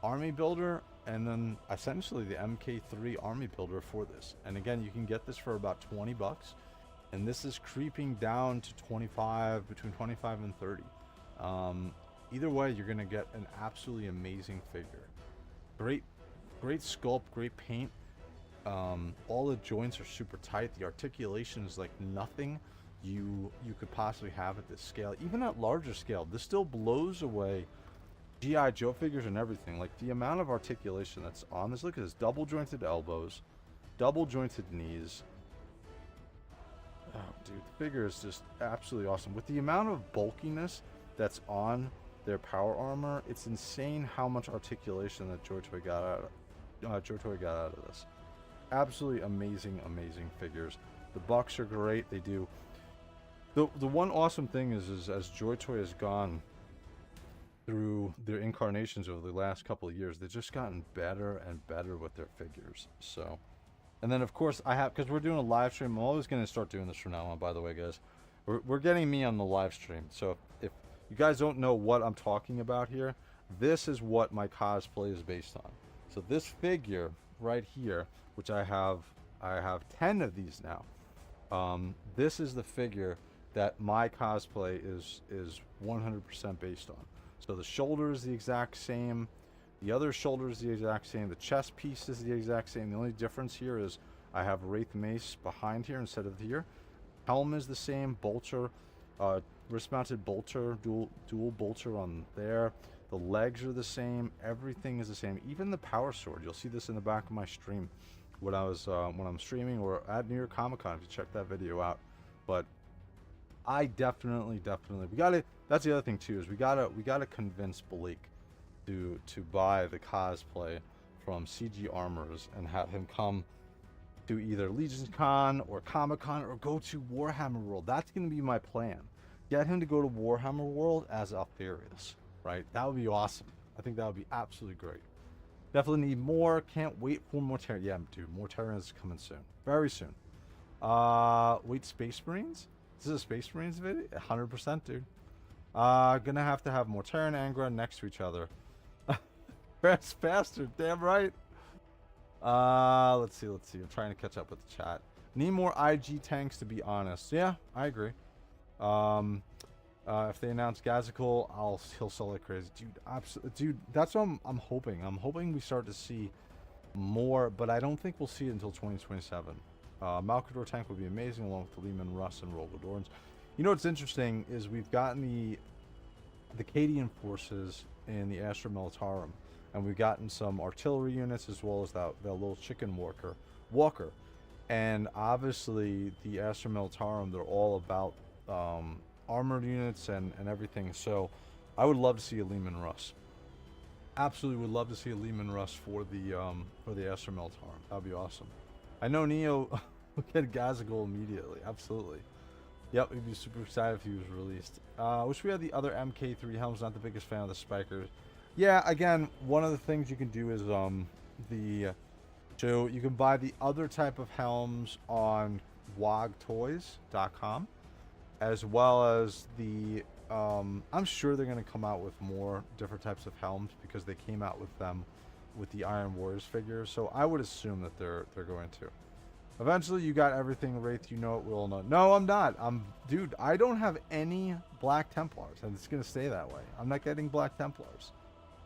army builder, and then essentially the MK3 army builder for this. And again, you can get this for about 20 bucks. And this is creeping down to 25, between 25 and 30. Either way, you're going to get an absolutely amazing figure. Great sculpt, great paint. All the joints are super tight. The articulation is like nothing you could possibly have at this scale. Even at larger scale, this still blows away G.I. Joe figures and everything. Like the amount of articulation that's on this. Look at this, double jointed elbows, double jointed knees. Oh, dude, the figure is just absolutely awesome. With the amount of bulkiness that's on their power armor, it's insane how much articulation that JOYTOY got out of this. Absolutely amazing, amazing figures. The bucks are great. They do. The one awesome thing is as JOYTOY has gone through their incarnations over the last couple of years, they've just gotten better and better with their figures. So. And then, of course, I have, because we're doing a live stream. I'm always going to start doing this from now on, by the way, guys. We're getting me on the live stream. So if you guys don't know what I'm talking about here, this is what my cosplay is based on. So this figure right here, which I have 10 of these now. This is the figure that my cosplay is 100% based on. So the shoulder is the exact same. The other shoulder is the exact same. The chest piece is the exact same. The only difference here is I have WraithMace behind here instead of here. Helm is the same. Bolter, wrist-mounted bolter, dual bolter on there. The legs are the same. Everything is the same. Even the power sword. You'll see this in the back of my stream when I'm streaming or at New York Comic Con if you check that video out. But I definitely we gotta. That's the other thing too, is we gotta convince Blake to buy the cosplay from CG Armors and have him come to either Legion Con or Comic Con or go to Warhammer World. That's going to be my plan. Get him to go to Warhammer World as Alfarius, right? That would be awesome. I think that would be absolutely great. Definitely need more. Can't wait for Mortarian. Yeah, dude, Mortarian is coming soon. Very soon. Wait, Space Marines? This is a Space Marines video? 100%, dude. Gonna have to have Mortarian and Angra next to each other. That's faster, damn right. Let's see. I'm trying to catch up with the chat. Need more IG tanks, to be honest. Yeah, I agree. If they announce Gazacle, he'll sell like crazy, dude. Absolutely, dude. That's what I'm hoping. I'm hoping we start to see more, but I don't think we'll see it until 2027. Malkador tank would be amazing, along with the Lehman Russ and Rogodorns. You know what's interesting is we've gotten the Cadian forces in the Astra Militarum, and we've gotten some artillery units as well as that little chicken walker. And obviously the Astra Militarum, they're all about armored units and everything. So I would love to see a Lehman Russ. Absolutely would love to see a Lehman Russ for the Astra Militarum. That'd be awesome. I know Neo would get Gazagle immediately. Absolutely. Yep, we'd be super excited if he was released. Wish we had the other MK3 helms. Not the biggest fan of the spikers. Yeah, again, one of the things you can do is so you can buy the other type of helms on wogtoys.com, as well as the I'm sure they're going to come out with more different types of helms because they came out with them with the Iron Warriors figures. So I would assume that they're going to. Eventually, you got everything, Wraith. You know it will not. No, I'm not. Dude, I don't have any Black Templars, and it's going to stay that way. I'm not getting Black Templars.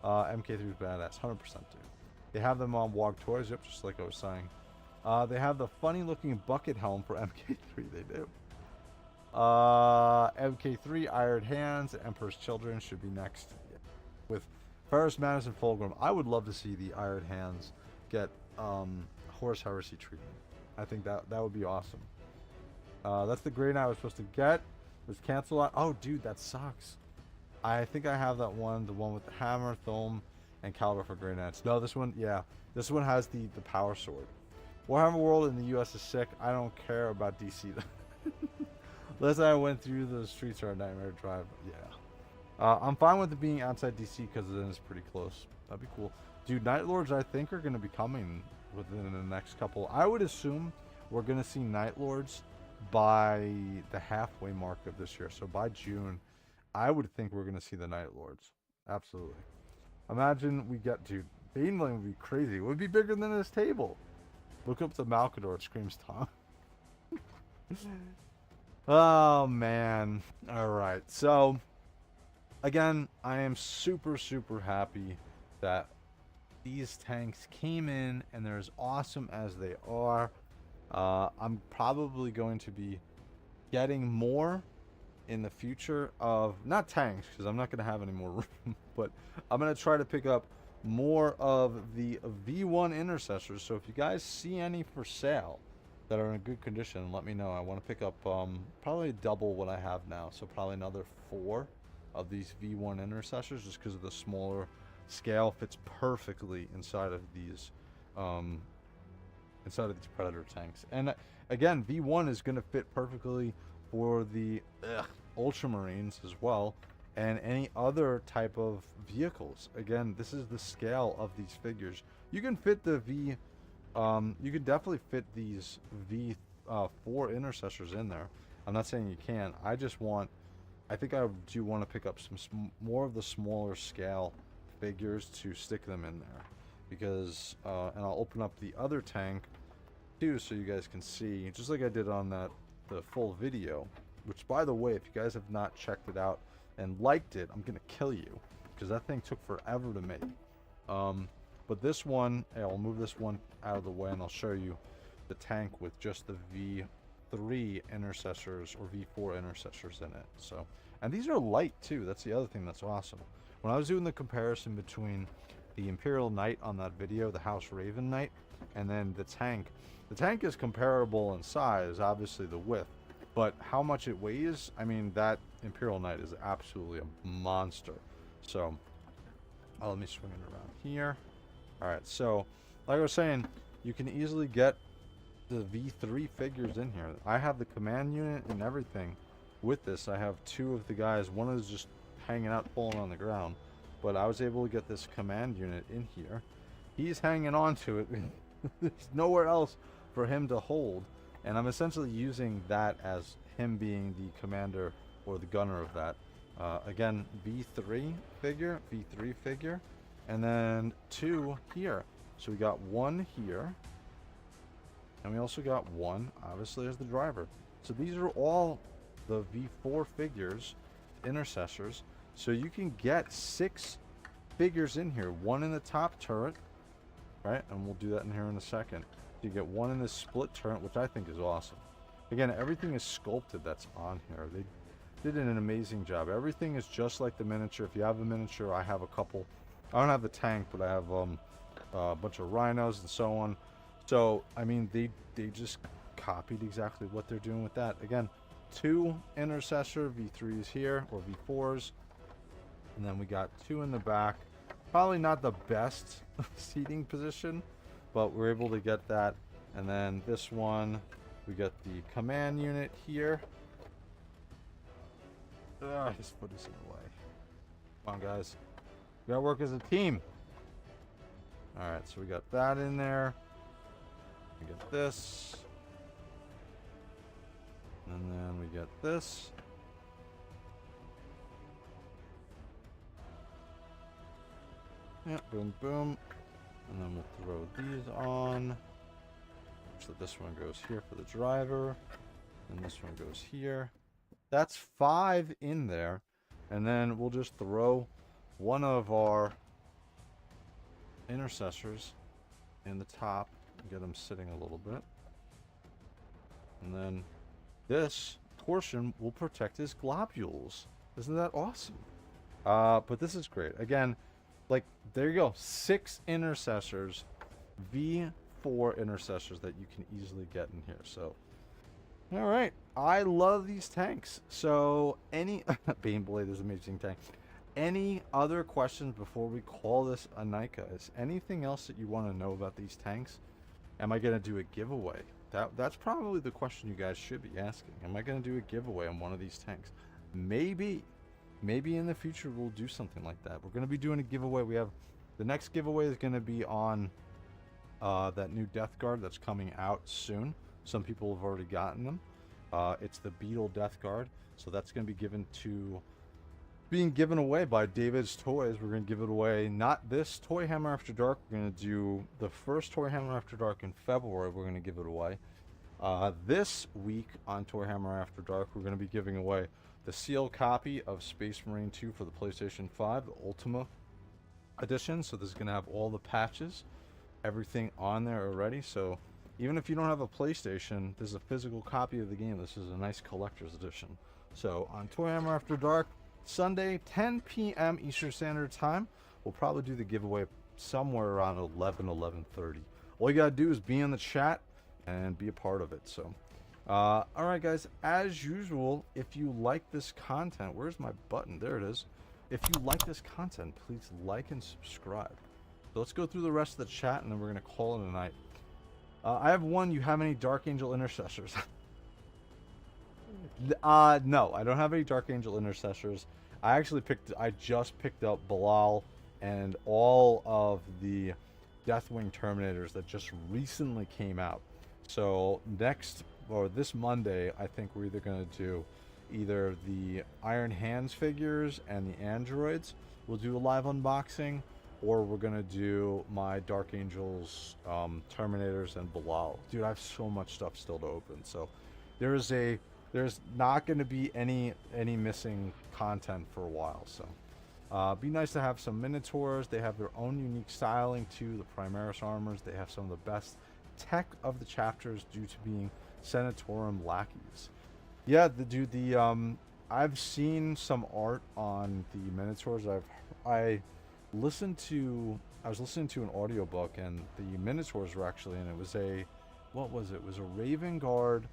MK3 is badass, 100%, dude. They have them on Wog Toys, yep, just like I was saying. They have the funny-looking bucket helm for MK3, they do. MK3, Iron Hands, Emperor's Children should be next. Yeah. With Ferris, Manus, and Fulgrim, I would love to see the Iron Hands get Horus Heresy treatment. I think that would be awesome. That's the Grey Knight I was supposed to get. It was canceled on. Oh, dude, that sucks. I think I have that one, the one with the hammer, thome, and caliber for Grey Knights. No, this one, yeah. This one has the power sword. Warhammer World in the US is sick. I don't care about DC. Last time I went through the streets are a nightmare drive. Yeah. I'm fine with it being outside DC because then it's pretty close. That'd be cool. Dude, Night Lords I think are going to be coming within the next couple. I would assume we're going to see Night Lords by the halfway mark of this year. So by June, I would think we're going to see the Night Lords. Absolutely. Imagine we get, dude, Baneland would be crazy. It would be bigger than this table. Look up the Malcador. It screams Tom. Oh, man. All right. So, again, I am super, super happy that these tanks came in and they're as awesome as they are. I'm probably going to be getting more in the future of, not tanks, because I'm not going to have any more room, but I'm going to try to pick up more of the V1 Intercessors. So if you guys see any for sale that are in good condition, let me know. I want to pick up probably double what I have now, so probably another 4 of these V1 Intercessors, just because of the smaller scale. Fits perfectly inside of these Predator tanks. And again, V1 is going to fit perfectly for the Ultramarines as well, and any other type of vehicles. Again, this is the scale of these figures. You can fit the you can definitely fit these V4 Intercessors in there. I'm not saying you can. I think I do want to pick up some more of the smaller scale figures to stick them in there, because and I'll open up the other tank too so you guys can see, just like I did on the full video, which, by the way, if you guys have not checked it out and liked it, I'm gonna kill you, because that thing took forever to make. But this one, I'll move this one out of the way and I'll show you the tank with just the V3 Intercessors or V4 Intercessors in it. So, and these are light too. That's the other thing that's awesome. When I was doing the comparison between the Imperial Knight on that video, the House Raven Knight, and then the tank is comparable in size, obviously the width, but how much it weighs, I mean, that Imperial Knight is absolutely a monster. So, let me swing it around here. Alright, so, like I was saying, you can easily get the V3 figures in here. I have the command unit and everything with this. I have 2 of the guys. One is just hanging out, falling on the ground. But I was able to get this command unit in here. He's hanging on to it. There's nowhere else for him to hold. And I'm essentially using that as him being the commander or the gunner of that. Again, V3 figure. And then 2 here. So we got 1 here. And we also got 1, obviously, as the driver. So these are all the V4 figures, Intercessors. So you can get 6 figures in here. 1 in the top turret, right? And we'll do that in here in a second. You get 1 in this split turret, which I think is awesome. Again, everything is sculpted that's on here. They did an amazing job. Everything is just like the miniature. If you have a miniature, I have a couple. I don't have the tank, but I have a bunch of rhinos and so on. So, I mean, they just copied exactly what they're doing with that. Again, 2 Intercessor V3s here, or V4s. And then we got 2 in the back. Probably not the best seating position, but we're able to get that. And then this one, we got the command unit here. His foot is in the way. Come on, guys. We gotta work as a team. Alright, so we got that in there. We get this. And then we get this. Yeah, boom, boom. And then we'll throw these on. So this one goes here for the driver. And this one goes here. That's 5 in there. And then we'll just throw one of our Intercessors in the top. Get them sitting a little bit. And then this portion will protect his globules. Isn't that awesome? But this is great. Again, like, there you go. 6 Intercessors. V4 Intercessors that you can easily get in here. So, alright. I love these tanks. So, any... Baneblade is an amazing tank. Any other questions before we call this a night, guys? Anything else that you want to know about these tanks? Am I going to do a giveaway? That's probably the question you guys should be asking. Am I going to do a giveaway on one of these tanks? Maybe. Maybe in the future we'll do something like that. We're going to be doing a giveaway. We have the next giveaway is going to be on that new Death Guard that's coming out soon. Some people have already gotten them. It's the Beetle Death Guard. So that's going to be being given away by David's Toys. We're going to give it away, not this Toy Hammer After Dark. We're going to do the first Toy Hammer After Dark in February. We're going to give it away. This week on Toy Hammer After Dark, we're going to be giving away the sealed copy of Space Marine 2 for the PlayStation 5, the Ultima Edition. So this is going to have all the patches, everything on there already. So even if you don't have a PlayStation, this is a physical copy of the game. This is a nice collector's edition. So on Toy Hammer After Dark, Sunday, 10 p.m. Eastern Standard Time, we'll probably do the giveaway somewhere around 11:30. All you gotta do is be in the chat and be a part of it. So, all right, guys. As usual, if you like this content, where's my button? There it is. If you like this content, please like and subscribe. So let's go through the rest of the chat, and then we're gonna call it a night. I have one. You have any Dark Angel Intercessors? No, I don't have any Dark Angel Intercessors. I just picked up Bilal and all of the Deathwing Terminators that just recently came out. So this Monday, I think we're either going to do either the Iron Hands figures and the androids. We'll do a live unboxing, or we're going to do my Dark Angels, Terminators, and Bilal. Dude, I have so much stuff still to open. So there's not going to be any missing content for a while. So be nice to have some Minotaurs. They have their own unique styling too. The Primaris armors. They have some of the best tech of the chapters due to being Senatorum lackeys. Yeah, I've seen some art on the Minotaurs. I was listening to an audiobook, and the Minotaurs were actually in it. It was what was it? It was a Raven Guard,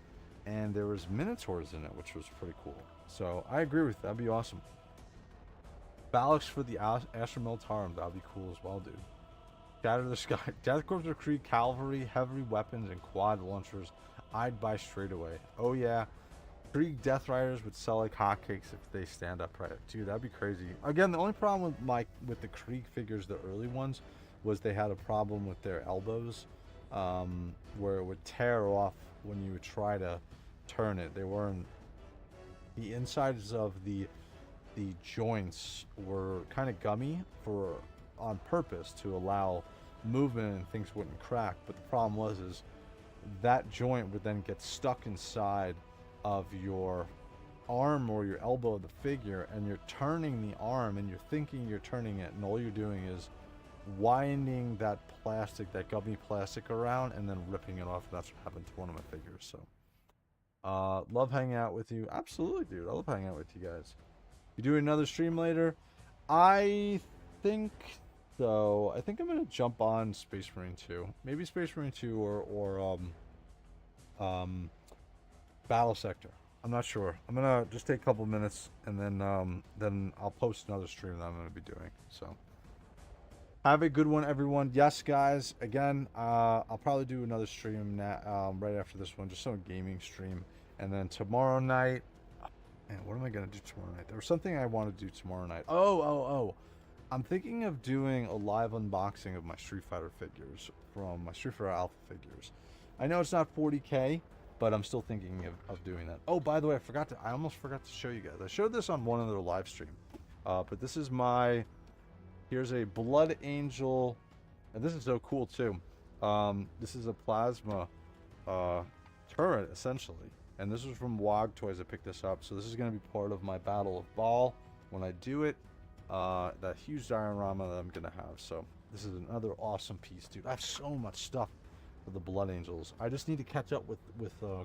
and there was Minotaurs in it, which was pretty cool. So I agree with that. That'd be awesome. Ballast for the Astra Militarum. That'd be cool as well, dude. Shatter the Sky. Death Corps of Krieg Cavalry, heavy weapons, and quad launchers. I'd buy straight away. Oh yeah. Krieg Death Riders would sell like hotcakes if they stand upright. Dude, that'd be crazy. Again, the only problem with the Krieg figures, the early ones, was they had a problem with their elbows, where it would tear off when you would try to turn it. The insides of the joints were kind of gummy on purpose to allow movement and things wouldn't crack. But the problem is that joint would then get stuck inside of your arm or your elbow of the figure, and you're turning the arm and you're thinking you're turning it, and all you're doing is winding that gummy plastic around and then ripping it off. And that's what happened to one of my figures. So love hanging out with you. Absolutely, dude. I love hanging out with you guys. You do another stream later? I think so. I think I'm gonna jump on Space Marine 2. Maybe Space Marine 2 or Battle Sector. I'm not sure. I'm gonna just take a couple minutes, and then I'll post another stream that I'm gonna be doing. So have a good one, everyone. Yes, guys. Again, I'll probably do another stream right after this one, just some gaming stream, and then tomorrow night. Man, what am I gonna do tomorrow night? There was something I want to do tomorrow night. Oh. I'm thinking of doing a live unboxing of my Street Fighter figures from my Street Fighter Alpha figures. I know it's not 40K, but I'm still thinking of doing that. Oh, by the way, I almost forgot to show you guys. I showed this on one other live stream, but this is here's a Blood Angel, and this is so cool too. This is a plasma turret essentially, and this was from WOG Toys. I picked this up, so this is going to be part of my Battle of Baal when I do it. That huge diorama that I'm gonna have. So this is another awesome piece, dude. I have so much stuff for the Blood Angels. I just need to catch up with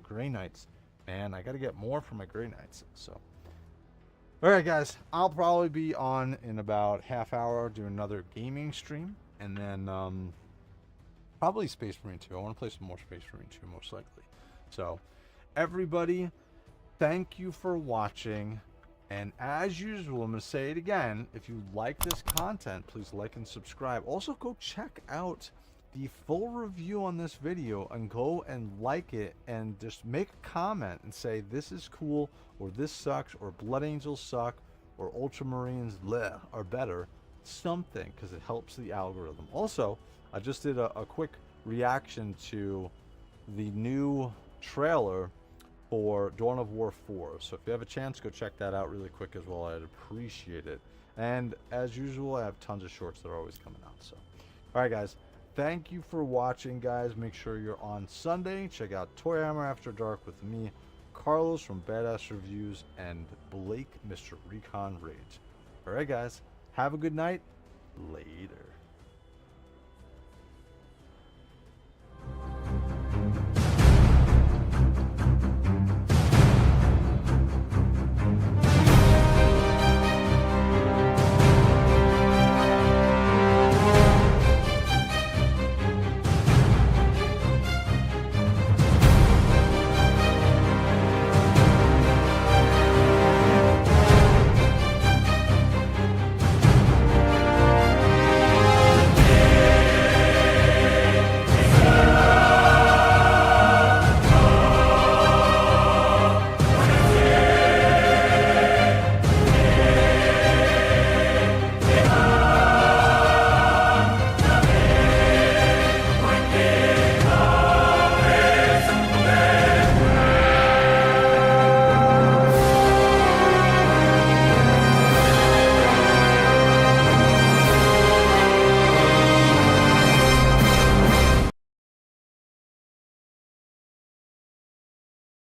Grey Knights, man. I gotta get more for my Grey Knights. So all right, guys, I'll probably be on in about half hour doing another gaming stream, and then probably Space Marine 2. I want to play some more Space Marine 2 most likely. So everybody, thank you for watching. And as usual, I'm going to say it again. If you like this content, please like and subscribe. Also, go check out the full review on this video and go and like it and just make a comment and say this is cool or this sucks or Blood Angels suck or Ultramarines bleh, are better, something, because it helps the algorithm. Also, I just did a quick reaction to the new trailer for Dawn of War 4, so if you have a chance, go check that out really quick as well. I'd appreciate it. And as usual, I have tons of shorts that are always coming out. So alright guys, thank you for watching, guys. Make sure you're on Sunday. Check out Toy Hammer After Dark with me, Carlos from Badass Reviews, and Blake, Mr. Recon Rage. Alright guys, have a good night. Later.